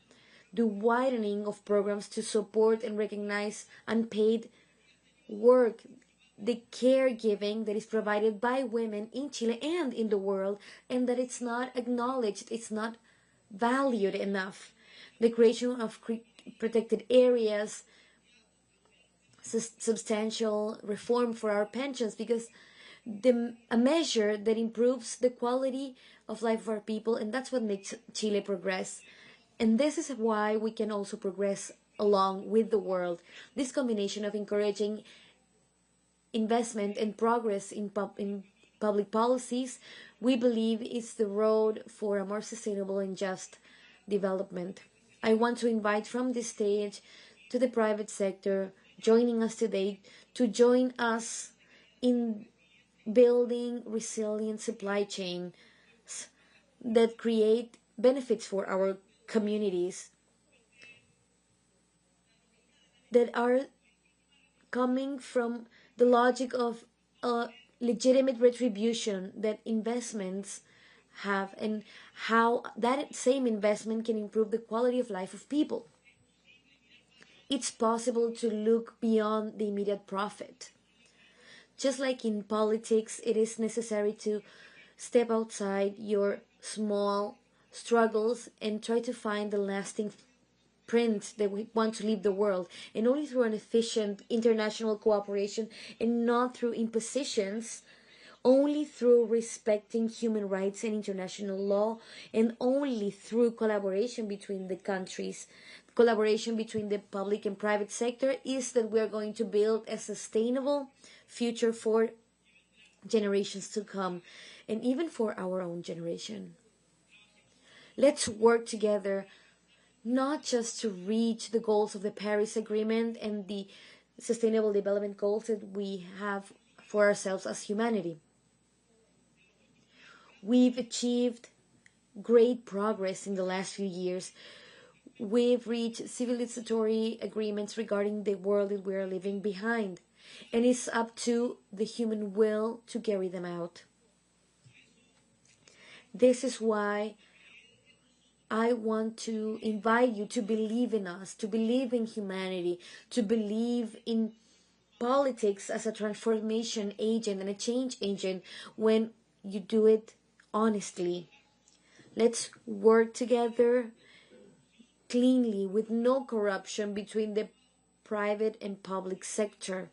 the widening of programs to support and recognize unpaid work, the caregiving that is provided by women in Chile and in the world, and that it's not acknowledged, it's not valued enough. The creation of protected areas, substantial reform for our pensions, because a measure that improves the quality of life of our people, and that's what makes Chile progress. And this is why we can also progress along with the world. This combination of encouraging investment and progress in public policies, we believe is the road for a more sustainable and just development. I want to invite from this stage to the private sector joining us today to join us in building resilient supply chains that create benefits for our communities that are coming from the logic of legitimate retribution that investments have, and how that same investment can improve the quality of life of people. It's possible to look beyond the immediate profit. Just like in politics, it is necessary to step outside your small struggles and try to find the lasting print that we want to leave the world, and only through an efficient international cooperation and not through impositions, only through respecting human rights and international law, and only through collaboration between the countries, collaboration between the public and private sector, is that we are going to build a sustainable future for generations to come, and even for our own generation. Let's work together, not just to reach the goals of the Paris Agreement and the Sustainable Development Goals that we have for ourselves as humanity. We've achieved great progress in the last few years. We've reached civilizatory agreements regarding the world that we are leaving behind, and it's up to the human will to carry them out. This is why I want to invite you to believe in us, to believe in humanity, to believe in politics as a transformation agent and a change agent when you do it honestly. Let's work together cleanly with no corruption between the private and public sector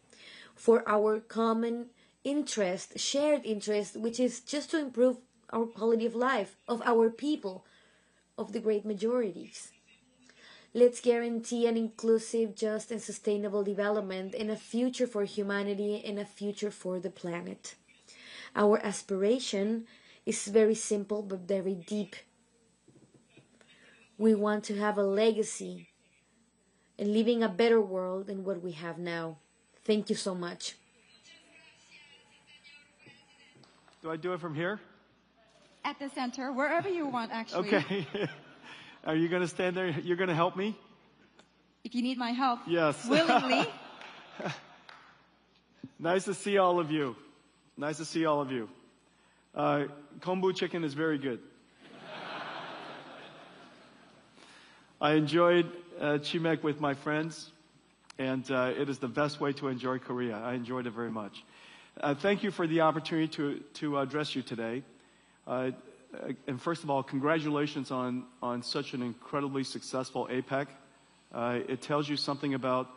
for our common interest, shared interest, which is just to improve our quality of life of our people, of the great majorities. Let's guarantee an inclusive, just, and sustainable development, and a future for humanity and a future for the planet. Our aspiration is very simple but very deep. We want to have a legacy and living a better world than what we have now. Thank you so much. Do I do it from here? At the center, wherever you want, actually. Okay. Are you going to stand there? You're going to help me? If you need my help. Yes. Willingly. Nice to see all of you. Nice to see all of you. Kombu chicken is very good. I enjoyed chimek with my friends, and it is the best way to enjoy Korea. I enjoyed it very much. Thank you for the opportunity to address you today. And first of all, congratulations on such an incredibly successful APEC. It tells you something about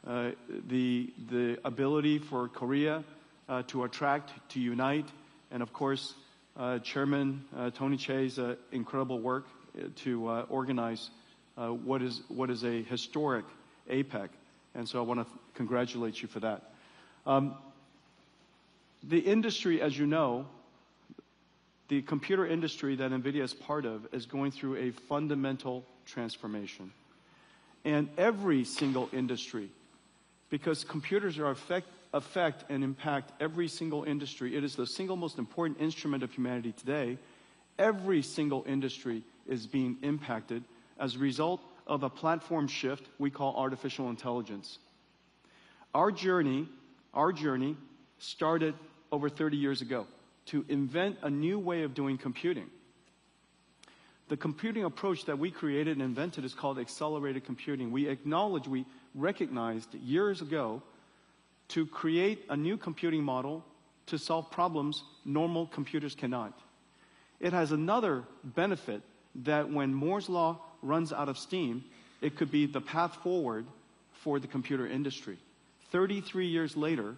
the ability for Korea to attract, to unite, and of course, Chairman Tony Che's incredible work to organize what is a historic APEC. And so I want to congratulate you for that. The industry, as you know, the computer industry that Nvidia is part of is going through a fundamental transformation. And every single industry, because computers are affect and impact every single industry, it is the single most important instrument of humanity today. Every single industry is being impacted as a result of a platform shift we call artificial intelligence. Our journey started over 30 years ago to invent a new way of doing computing. The computing approach that we created and invented is called accelerated computing. We recognized years ago to create a new computing model to solve problems normal computers cannot. It has another benefit that when Moore's law runs out of steam, it could be the path forward for the computer industry. 33 years later,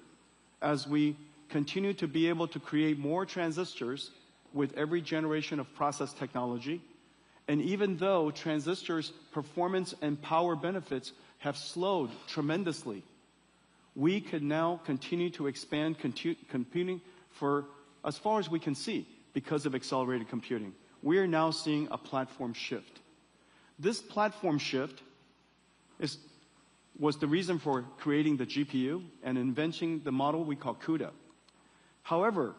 as we continue to be able to create more transistors with every generation of process technology, and even though transistors' performance and power benefits have slowed tremendously, we can now continue to expand computing for as far as we can see because of accelerated computing. We are now seeing a platform shift. This platform shift was the reason for creating the GPU and inventing the model we call CUDA. However,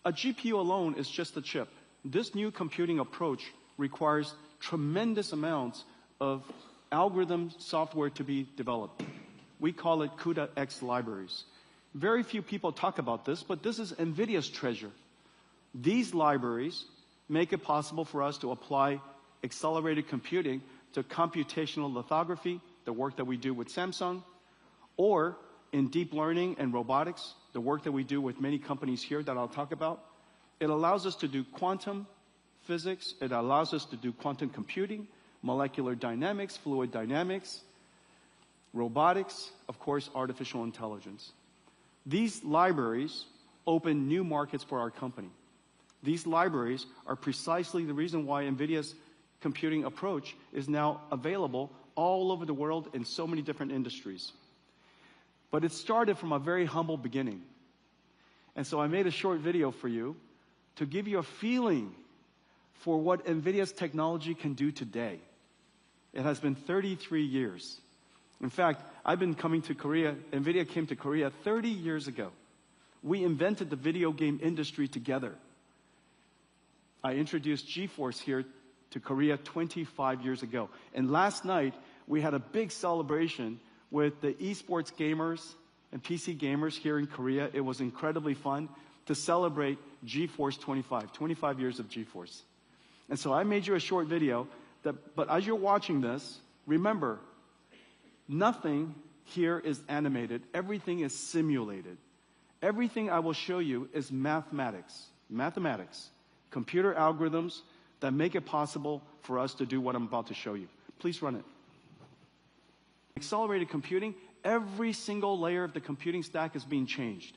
a GPU alone is just a chip. This new computing approach requires tremendous amounts of algorithm software to be developed. We call it CUDA-X libraries. Very few people talk about this, but this is NVIDIA's treasure. These libraries make it possible for us to apply accelerated computing to computational lithography, the work that we do with Samsung, or in deep learning and robotics, the work that we do with many companies here that I'll talk about. It allows us to do quantum physics. It allows us to do quantum computing, molecular dynamics, fluid dynamics, robotics, of course, artificial intelligence. These libraries open new markets for our company. These libraries are precisely the reason why NVIDIA's computing approach is now available all over the world in so many different industries. But it started from a very humble beginning. And so I made a short video for you to give you a feeling for what NVIDIA's technology can do today. It has been 33 years. In fact, I've been coming to Korea. NVIDIA came to Korea 30 years ago. We invented the video game industry together. I introduced GeForce here to Korea 25 years ago. And last night, we had a big celebration with the esports gamers and PC gamers here in Korea. It was incredibly fun to celebrate GeForce 25 years of GeForce. And so I made you a short video, but as you're watching this, remember, nothing here is animated. Everything is simulated. Everything I will show you is mathematics, computer algorithms that make it possible for us to do what I'm about to show you. Please run it. Accelerated computing, every single layer of the computing stack is being changed.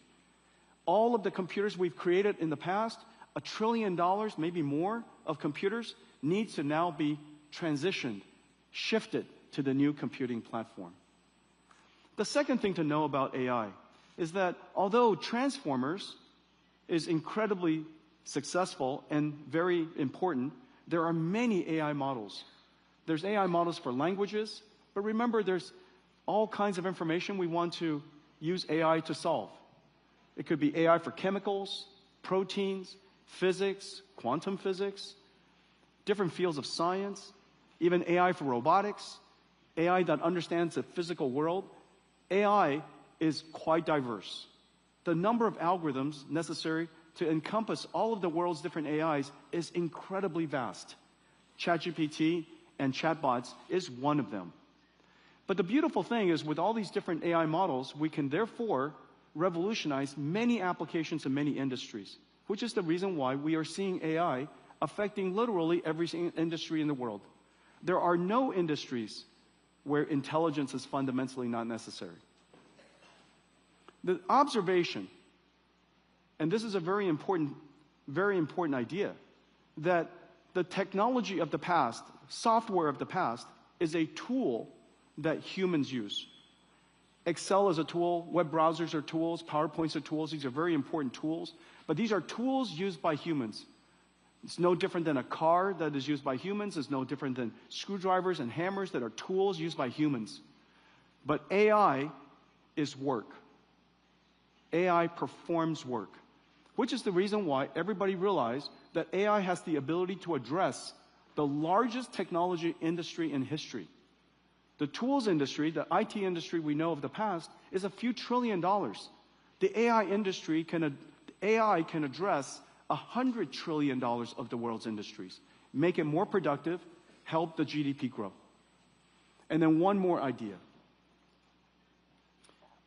All of the computers we've created in the past, $1 trillion, maybe more, of computers needs to now be transitioned, shifted to the new computing platform. The second thing to know about AI is that although Transformers is incredibly successful and very important, there are many AI models. There's AI models for languages, but remember there's all kinds of information we want to use AI to solve. It could be AI for chemicals, proteins, physics, quantum physics, different fields of science, even AI for robotics, AI that understands the physical world. AI is quite diverse. The number of algorithms necessary to encompass all of the world's different AIs is incredibly vast. ChatGPT and chatbots is one of them. But the beautiful thing is with all these different AI models, we can therefore revolutionize many applications in many industries, which is the reason why we are seeing AI affecting literally every industry in the world. There are no industries where intelligence is fundamentally not necessary. The observation, and this is a very important idea, that the technology of the past, software of the past, is a tool that humans use. Excel is a tool, web browsers are tools, PowerPoints are tools. These are very important tools, but these are tools used by humans. It's no different than a car that is used by humans. It's no different than screwdrivers and hammers that are tools used by humans. But AI is work. AI performs work, which is the reason why everybody realized that AI has the ability to address the largest technology industry in history. The tools industry, the IT industry we know of the past, is a few $1 trillion. The AI industry AI can address $100 trillion of the world's industries, make it more productive, help the GDP grow. And then one more idea.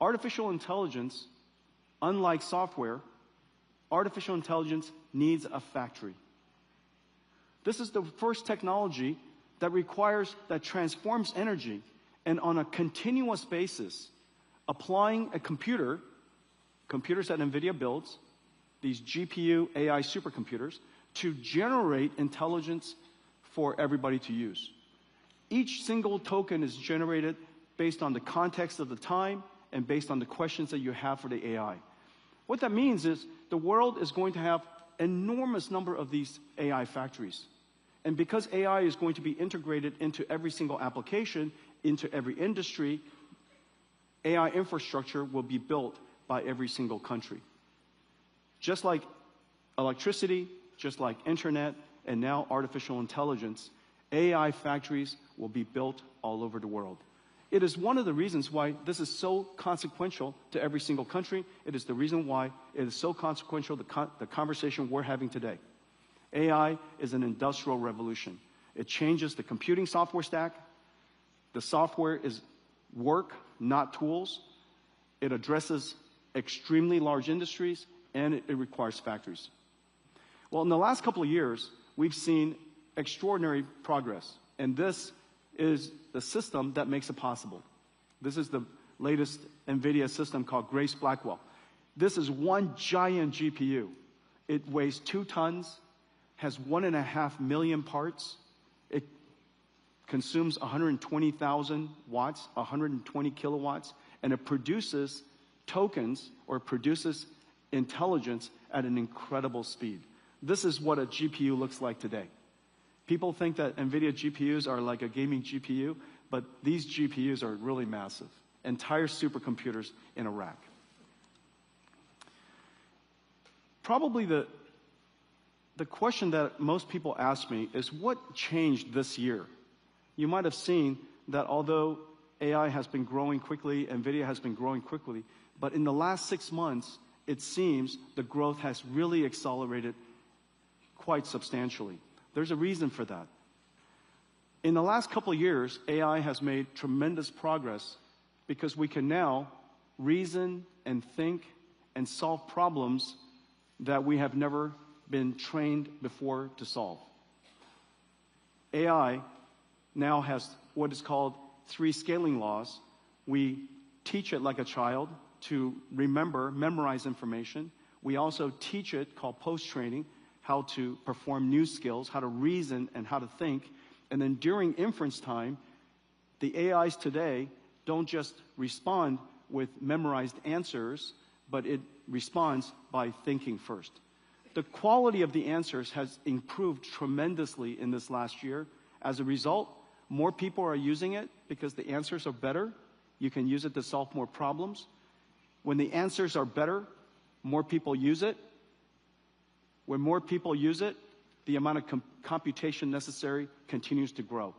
Artificial intelligence, unlike software, artificial intelligence needs a factory. This is the first technology that transforms energy, and on a continuous basis, applying a computers that Nvidia builds, these GPU AI supercomputers, to generate intelligence for everybody to use. Each single token is generated based on the context of the time and based on the questions that you have for the AI. What that means is the world is going to have enormous number of these AI factories. And because AI is going to be integrated into every single application, into every industry, AI infrastructure will be built by every single country. Just like electricity, just like internet, and now artificial intelligence, AI factories will be built all over the world. It is one of the reasons why this is so consequential to every single country. It is the reason why it is so consequential, the conversation we're having today. AI is an industrial revolution. It changes the computing software stack. The software is work, not tools. It addresses extremely large industries, and it requires factories. Well, in the last couple of years, we've seen extraordinary progress, and this is the system that makes it possible. This is the latest Nvidia system called Grace Blackwell. This is one giant GPU. It weighs 2 tons, has 1.5 million parts. It consumes 120,000 watts, 120 kilowatts, and it produces tokens or produces intelligence at an incredible speed. This is what a GPU looks like today. People think that Nvidia GPUs are like a gaming GPU, but these GPUs are really massive. Entire supercomputers in a rack. Probably the question that most people ask me is, what changed this year? You might have seen that although AI has been growing quickly, Nvidia has been growing quickly, but in the last 6 months, it seems the growth has really accelerated quite substantially. There's a reason for that. In the last couple of years, AI has made tremendous progress because we can now reason and think and solve problems that we have never been trained before to solve. AI now has what is called 3 scaling laws. We teach it like a child to memorize information. We also teach it, called post-training, how to perform new skills, how to reason and how to think. And then during inference time, the AIs today don't just respond with memorized answers, but it responds by thinking first. The quality of the answers has improved tremendously in this last year. As a result, more people are using it because the answers are better. You can use it to solve more problems. When the answers are better, more people use it. When more people use it, the amount of computation necessary continues to grow.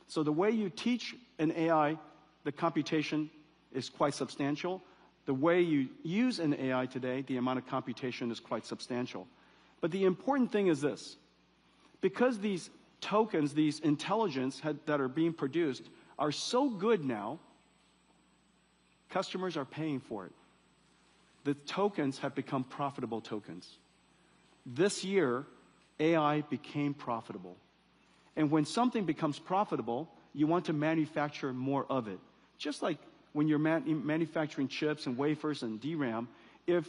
So the way you teach an AI, the computation is quite substantial. The way you use an AI today, the amount of computation is quite substantial. But the important thing is this. Because these tokens, these intelligence that are being produced are so good now, customers are paying for it. The tokens have become profitable tokens. This year, AI became profitable. And when something becomes profitable, you want to manufacture more of it. Just like when you're manufacturing chips and wafers and DRAM, if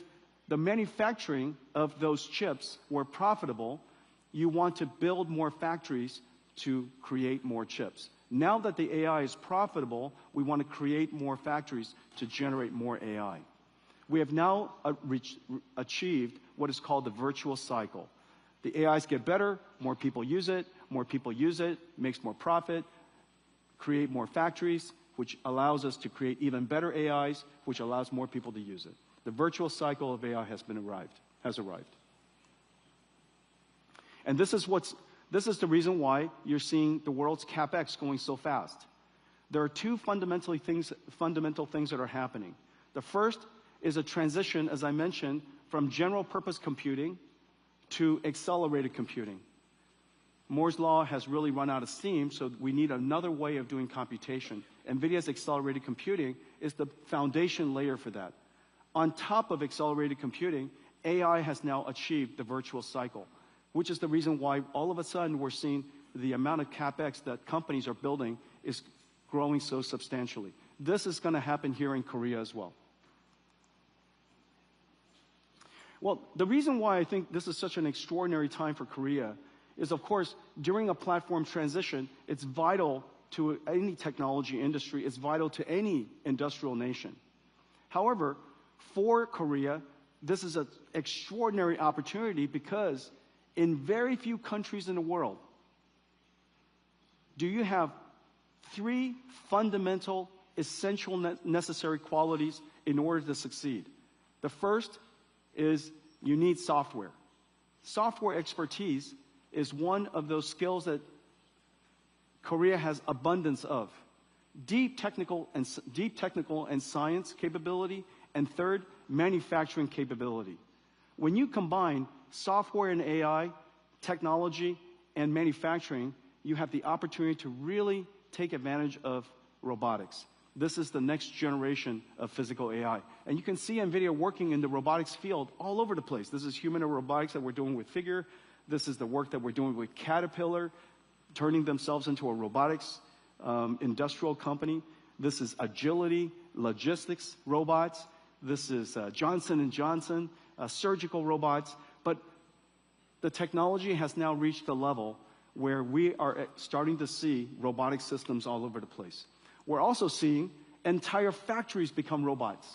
the manufacturing of those chips were profitable, you want to build more factories to create more chips. Now that the AI is profitable, we want to create more factories to generate more AI. We have now achieved what is called the virtuous cycle. The AIs get better, more people use it, makes more profit, create more factories, which allows us to create even better AIs, which allows more people to use it. The virtuous cycle of AI has arrived. And this is the reason why you're seeing the world's CapEx going so fast. There are 2 fundamental things that are happening. The first is a transition, as I mentioned, from general purpose computing to accelerated computing. Moore's law has really run out of steam, so we need another way of doing computation. NVIDIA's accelerated computing is the foundation layer for that. On top of accelerated computing, AI has now achieved the virtuous cycle, which is the reason why all of a sudden we're seeing the amount of CapEx that companies are building is growing so substantially. This is going to happen here in Korea as well. Well, the reason why I think this is such an extraordinary time for Korea is, of course, during a platform transition, it's vital to any technology industry, it's vital to any industrial nation. However, for Korea, this is an extraordinary opportunity because in very few countries in the world do you have three fundamental, essential, necessary qualities in order to succeed. The first is you need software. Software expertise is one of those skills that Korea has abundance of. Deep technical and science capability, and third, manufacturing capability. When you combine software and AI, technology, and manufacturing, you have the opportunity to really take advantage of robotics. This is the next generation of physical AI. And you can see NVIDIA working in the robotics field all over the place. This is humanoid robotics that we're doing with Figure. This is the work that we're doing with Caterpillar, turning themselves into a robotics industrial company. This is agility, logistics robots. This is Johnson & Johnson, surgical robots. But the technology has now reached a level where we are starting to see robotic systems all over the place. We're also seeing entire factories become robots.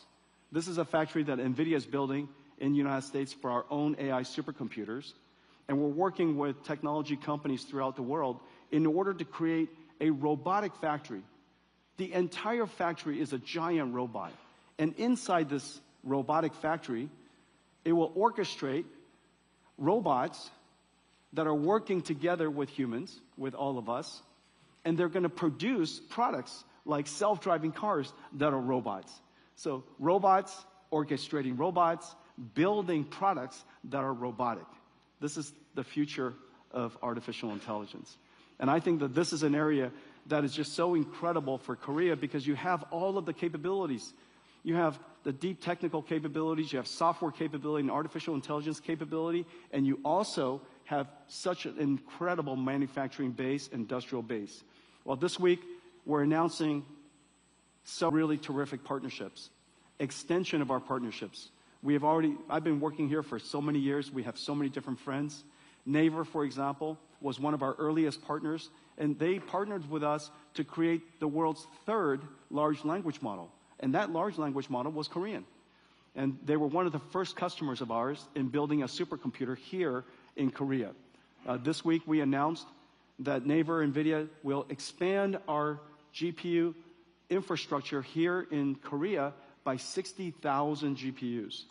This is a factory that NVIDIA is building in the United States for our own AI supercomputers. And we're working with technology companies throughout the world in order to create a robotic factory. The entire factory is a giant robot. And inside this robotic factory, it will orchestrate robots that are working together with humans, with all of us, and they're going to produce products like self-driving cars that are robots. So robots orchestrating robots, building products that are robotic. This is the future of artificial intelligence. And I think that this is an area that is just so incredible for Korea because you have all of the capabilities. You have the deep technical capabilities, you have software capability and artificial intelligence capability, and you also have such an incredible manufacturing base, industrial base. Well, this week, we're announcing some really terrific partnerships, extension of our partnerships. I've been working here for so many years. We have so many different friends. Naver, for example, was one of our earliest partners, and they partnered with us to create the world's third large language model. And that large language model was Korean. And they were one of the first customers of ours in building a supercomputer here in Korea. This week, we announced that Naver NVIDIA will expand our GPU infrastructure here in Korea by 60,000 GPUs.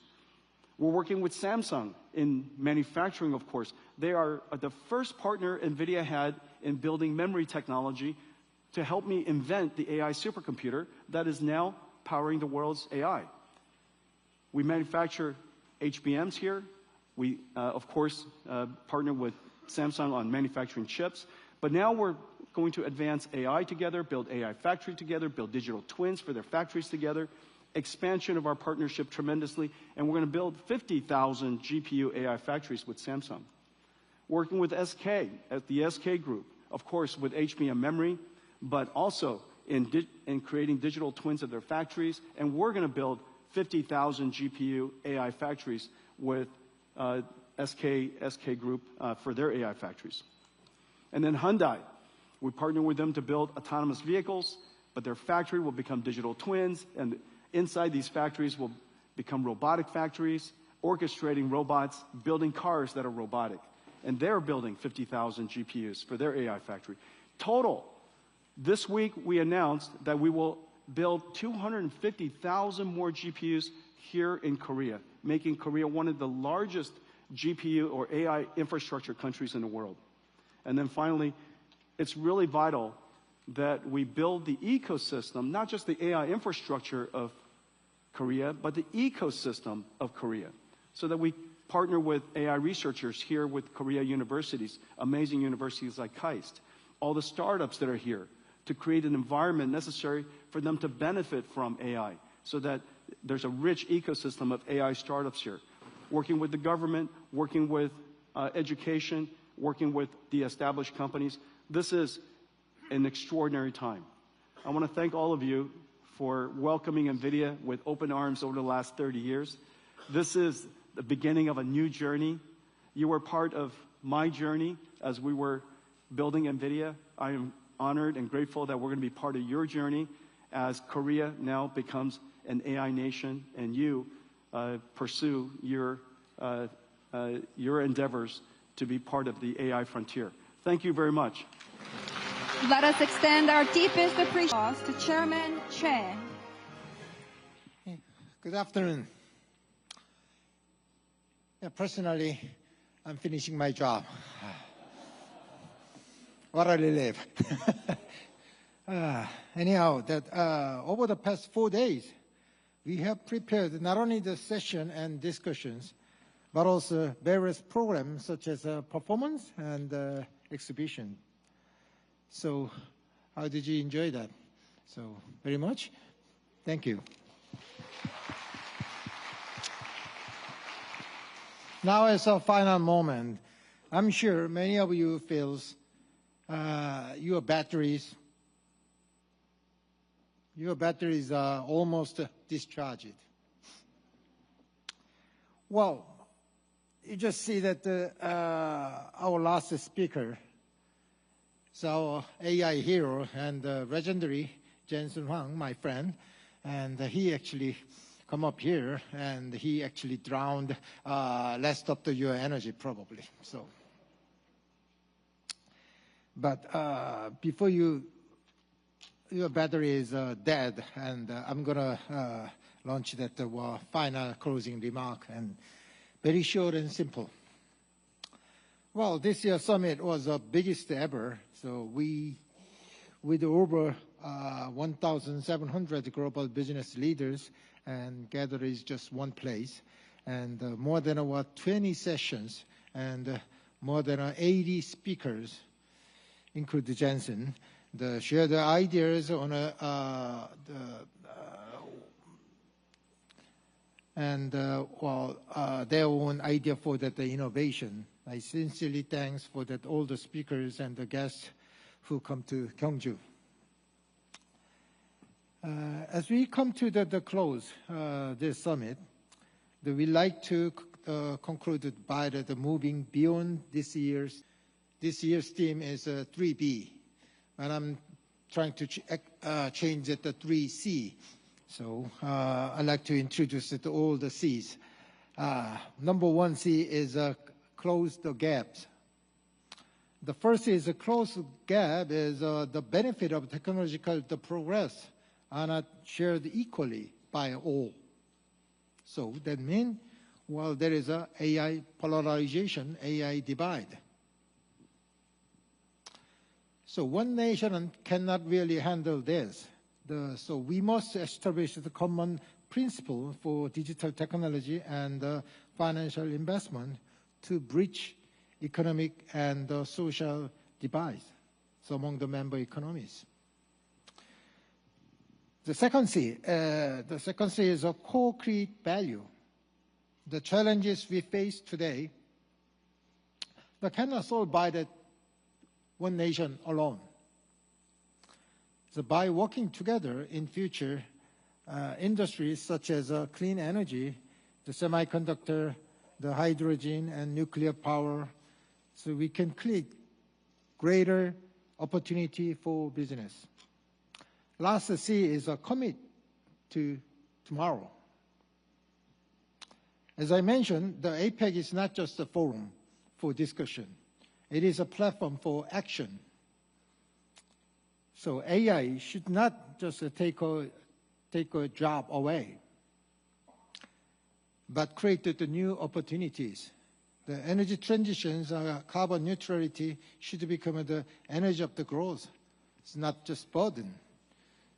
We're working with Samsung in manufacturing, of course. They are the first partner NVIDIA had in building memory technology to help me invent the AI supercomputer that is now powering the world's AI. We manufacture HBMs here. We, of course, partner with Samsung on manufacturing chips. But now we're going to advance AI together, build AI factory together, build digital twins for their factories together, expansion of our partnership tremendously, and we're going to build 50,000 GPU AI factories with Samsung. Working with SK, at the SK Group, of course, with HBM memory, but also in creating digital twins of their factories, and we're going to build 50,000 GPU AI factories with SK Group for their AI factories. And then Hyundai, we partner with them to build autonomous vehicles, but their factory will become digital twins, and inside these factories will become robotic factories, orchestrating robots, building cars that are robotic. And they're building 50,000 GPUs for their AI factory. Total, this week we announced that we will build 250,000 more GPUs here in Korea, making Korea one of the largest GPU or AI infrastructure countries in the world. And then finally, it's really vital that we build the ecosystem, not just the AI infrastructure of Korea, but the ecosystem of Korea, so that we partner with AI researchers here with Korea universities, amazing universities like KAIST, all the startups that are here, to create an environment necessary for them to benefit from AI, so that there's a rich ecosystem of AI startups here. Working with the government, working with education, working with the established companies. This is an extraordinary time. I want to thank all of you for welcoming NVIDIA with open arms over the last 30 years. This is the beginning of a new journey. You were part of my journey as we were building NVIDIA. I am honored and grateful that we're going to be part of your journey as Korea now becomes an AI nation and you pursue your endeavors to be part of the AI frontier. Thank you very much. Let us extend our deepest appreciation to Chairman Che. Good afternoon. Personally, I'm finishing my job. What a relief. Anyhow, over the past 4 days, we have prepared not only the session and discussions, but also various programs such as performance and exhibition. So how did you enjoy that? So very much. Thank you. Now as a final moment, I'm sure many of you feels your batteries are almost discharged. Well, you just see that our last speaker, so AI hero and legendary Jensen Huang, my friend, and he actually come up here and he actually drowned rest of your energy probably. So, but before your battery is dead, and I'm gonna launch that final closing remark, and very short and simple. Well, this year's summit was the biggest ever. So with over 1,700 global business leaders and gathered in just one place, and more than 20 sessions, and more than 80 speakers, including Jensen, share their ideas on their own idea for the innovation. I sincerely thanks for that all the speakers and the guests who come to Gyeongju. As we come to the close this summit, we like to conclude it by the moving beyond this year's theme is 3B, and I'm trying to change it to 3C. So I'd like to introduce it to all the C's. Number 1C is close the gaps. The first is a close the gap is the benefit of technological progress are not shared equally by all. So that means, well, there is a AI polarization, AI divide. So one nation cannot really handle this. So we must establish the common principle for digital technology and financial investment to bridge economic and social divides among the member economies. The second C is a co-create value. The challenges we face today that cannot solve by that one nation alone. So by working together in future, industries such as clean energy, the semiconductor, the hydrogen and nuclear power, so we can create greater opportunity for business. Last C is a commit to tomorrow. As I mentioned, the APEC is not just a forum for discussion. It is a platform for action. So AI should not just take a job away, but create the new opportunities. The energy transitions, carbon neutrality should become the energy of the growth. It's not just burden.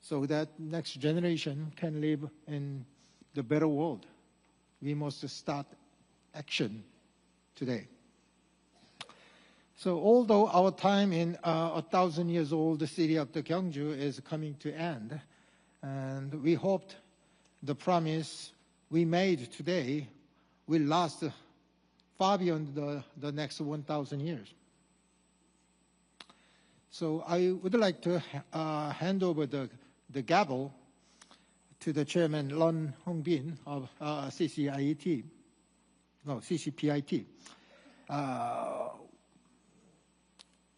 So that next generation can live in the better world. We must start action today. So although our time in 1,000 years old city of the Gyeongju is coming to end, and we hoped the promise we made today will last far beyond the next 1,000 years. So I would like to hand over the gavel to the Chairman Lon Hongbin of CCPIT.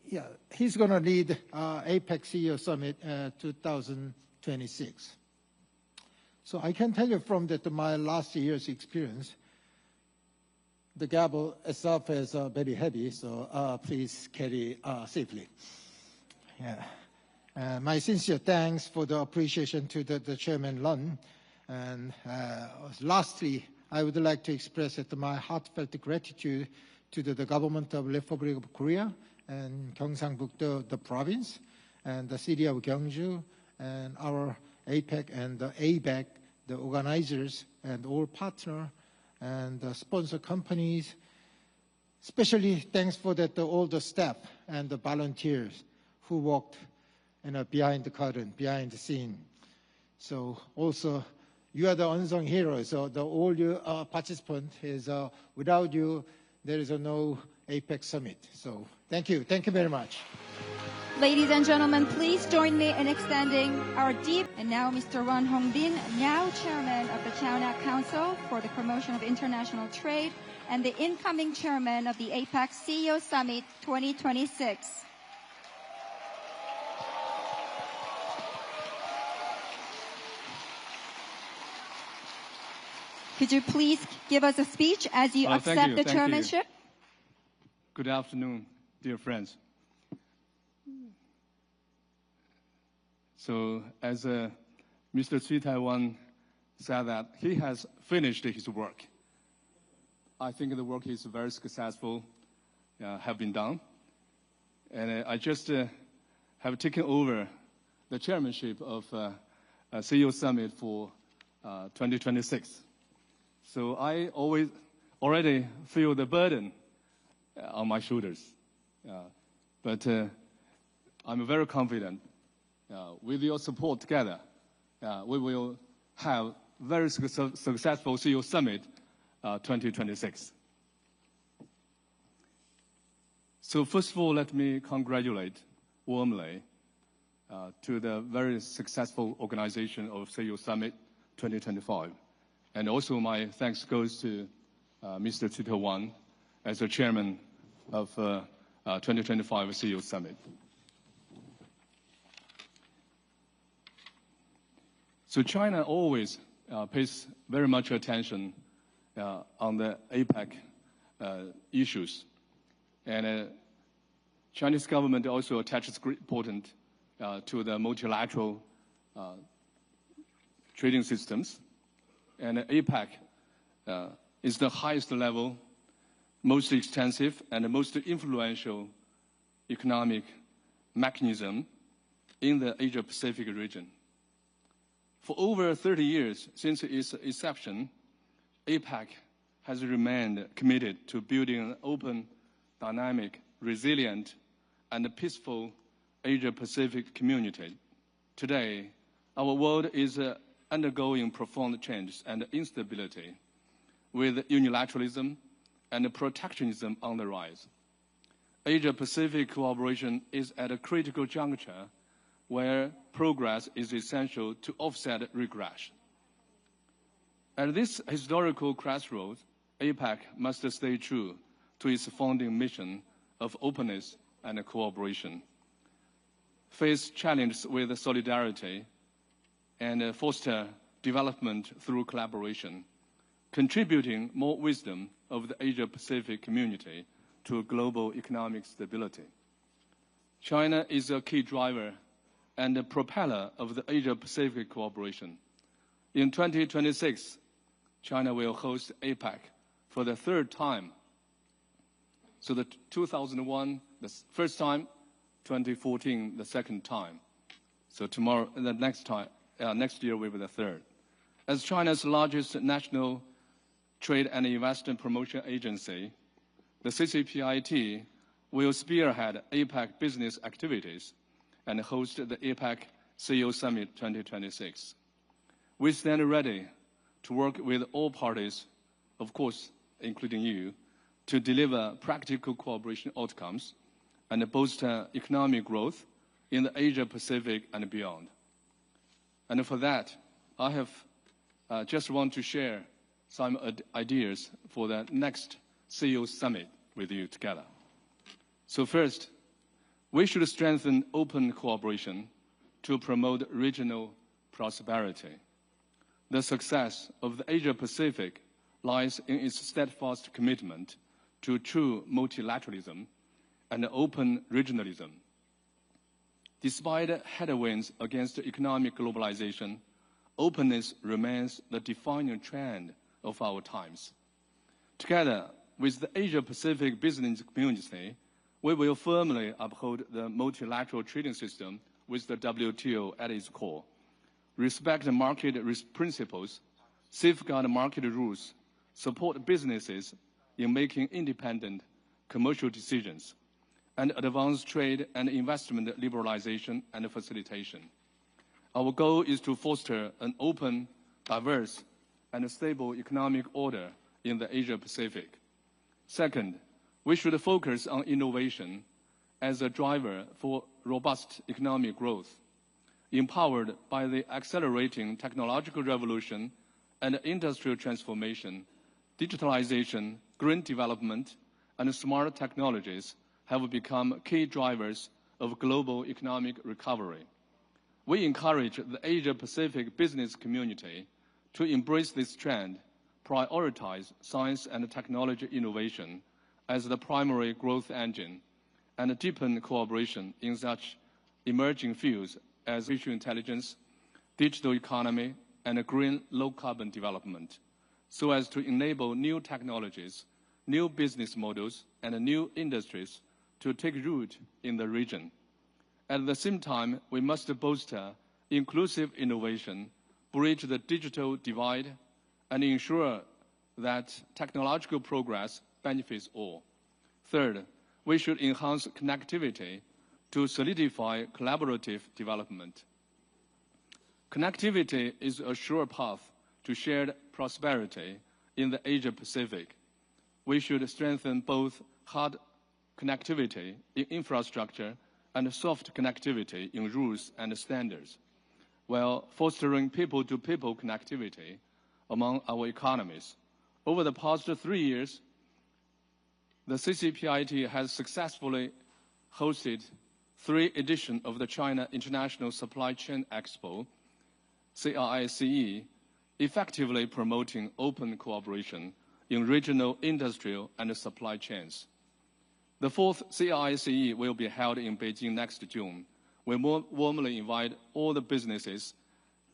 Yeah, he's going to lead APEC CEO Summit 2026. So I can tell you from my last year's experience, the gavel itself is very heavy, so please carry safely. Yeah. My sincere thanks for the appreciation to the Chairman Lon. And lastly, I would like to express my heartfelt gratitude to the government of the Republic of Korea and Gyeongsangbuk, the province, and the city of Gyeongju, and our APEC and the ABEC, the organizers and all partners and the sponsor companies. Especially thanks for all the staff and the volunteers who worked behind the curtain, behind the scene. So also, you are the unsung heroes. So all you participants without you, there is no APEC Summit. So thank you. Thank you very much. Ladies and gentlemen, please join me in extending our deep. And now Mr. Ron Hongbin, now Chairman of the China Council for the Promotion of International Trade and the incoming Chairman of the APEC CEO Summit 2026. Could you please give us a speech as you accept the chairmanship? Good afternoon, dear friends. So as Mr. Tsui Taiwan said that he has finished his work. I think the work is very successful, have been done. And I just have taken over the chairmanship of CEO Summit for 2026. So I already feel the burden on my shoulders. But I'm very confident with your support together, we will have very successful CEO Summit 2026. So first of all, let me congratulate warmly to the very successful organization of CEO Summit 2025. And also my thanks goes to Mr. Tsui Taiwan as the chairman of 2025 CEO Summit. So China always pays very much attention on the APEC issues. And Chinese government also attaches great importance to the multilateral trading systems. And APEC is the highest level, most extensive, and the most influential economic mechanism in the Asia-Pacific region. For over 30 years since its inception, APEC has remained committed to building an open, dynamic, resilient, and peaceful Asia-Pacific community. Today, our world is undergoing profound changes and instability, with unilateralism and protectionism on the rise. Asia-Pacific cooperation is at a critical juncture where progress is essential to offset regression. At this historical crossroads, APEC must stay true to its founding mission of openness and cooperation, face challenges with solidarity, and foster development through collaboration, contributing more wisdom of the Asia-Pacific community to global economic stability. China is a key driver and a propeller of the Asia-Pacific cooperation. In 2026, China will host APEC for the third time. So the 2001, the first time, 2014, the second time. So tomorrow, the next year will be the third. As China's largest national trade and investment promotion agency, the CCPIT will spearhead APEC business activities and host the APEC CEO Summit 2026. We stand ready to work with all parties, of course, including you, to deliver practical cooperation outcomes and boost economic growth in the Asia-Pacific and beyond. And for that, I have just want to share some ideas for the next CEO Summit with you together. So first, we should strengthen open cooperation to promote regional prosperity. The success of the Asia-Pacific lies in its steadfast commitment to true multilateralism and open regionalism. Despite headwinds against economic globalization, openness remains the defining trend of our times. Together with the Asia-Pacific business community, we will firmly uphold the multilateral trading system with the WTO at its core, respect market principles, safeguard market rules, support businesses in making independent commercial decisions, and advance trade and investment liberalization and facilitation. Our goal is to foster an open, diverse, and stable economic order in the Asia-Pacific. Second, we should focus on innovation as a driver for robust economic growth, empowered by the accelerating technological revolution and industrial transformation. Digitalization, green development, and smart technologies have become key drivers of global economic recovery. We encourage the Asia-Pacific business community to embrace this trend, prioritize science and technology innovation as the primary growth engine, and deepen cooperation in such emerging fields as artificial intelligence, digital economy, and green low-carbon development, so as to enable new technologies, new business models, and new industries to take root in the region. At the same time, we must bolster inclusive innovation, bridge the digital divide, and ensure that technological progress benefits all. Third, we should enhance connectivity to solidify collaborative development. Connectivity is a sure path to shared prosperity in the Asia-Pacific. We should strengthen both hard connectivity in infrastructure and soft connectivity in rules and standards, while fostering people-to-people connectivity among our economies. Over the past 3 years, the CCPIT has successfully hosted 3 editions of the China International Supply Chain Expo, CRICE, effectively promoting open cooperation in regional industrial and supply chains. The 4th CRICE will be held in Beijing next June. We warmly invite all the businesses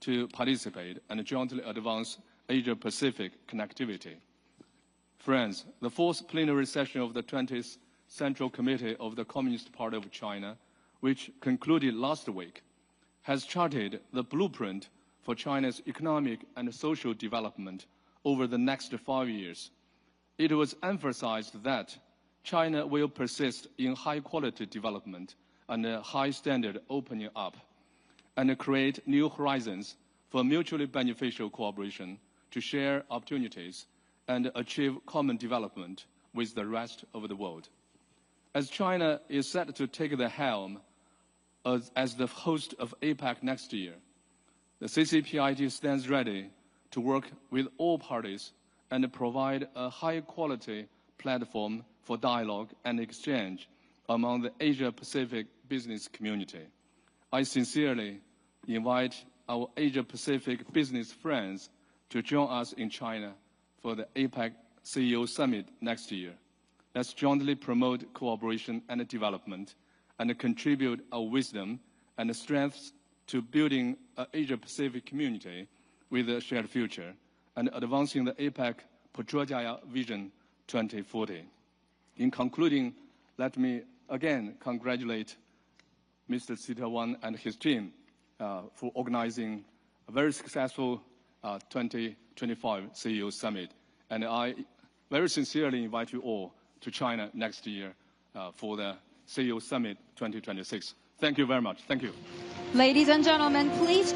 to participate and jointly advance Asia-Pacific connectivity. Friends, the 4th plenary session of the 20th Central Committee of the Communist Party of China, which concluded last week, has charted the blueprint for China's economic and social development over the next 5 years. It was emphasized that China will persist in high-quality development and a high-standard opening up, and create new horizons for mutually beneficial cooperation to share opportunities and achieve common development with the rest of the world. As China is set to take the helm as the host of APEC next year, the CCPIT stands ready to work with all parties and provide a high-quality platform for dialogue and exchange among the Asia-Pacific business community. I sincerely invite our Asia-Pacific business friends to join us in China for the APEC CEO Summit next year. Let's jointly promote cooperation and development and contribute our wisdom and strengths to building an Asia-Pacific community with a shared future and advancing the APEC Putrajaya Vision 2040. In concluding, let me again congratulate Mr. Sita Wang and his team for organizing a very successful 2025 CEO Summit. And I very sincerely invite you all to China next year for the CEO Summit 2026. Thank you very much. Thank you. Ladies and gentlemen, please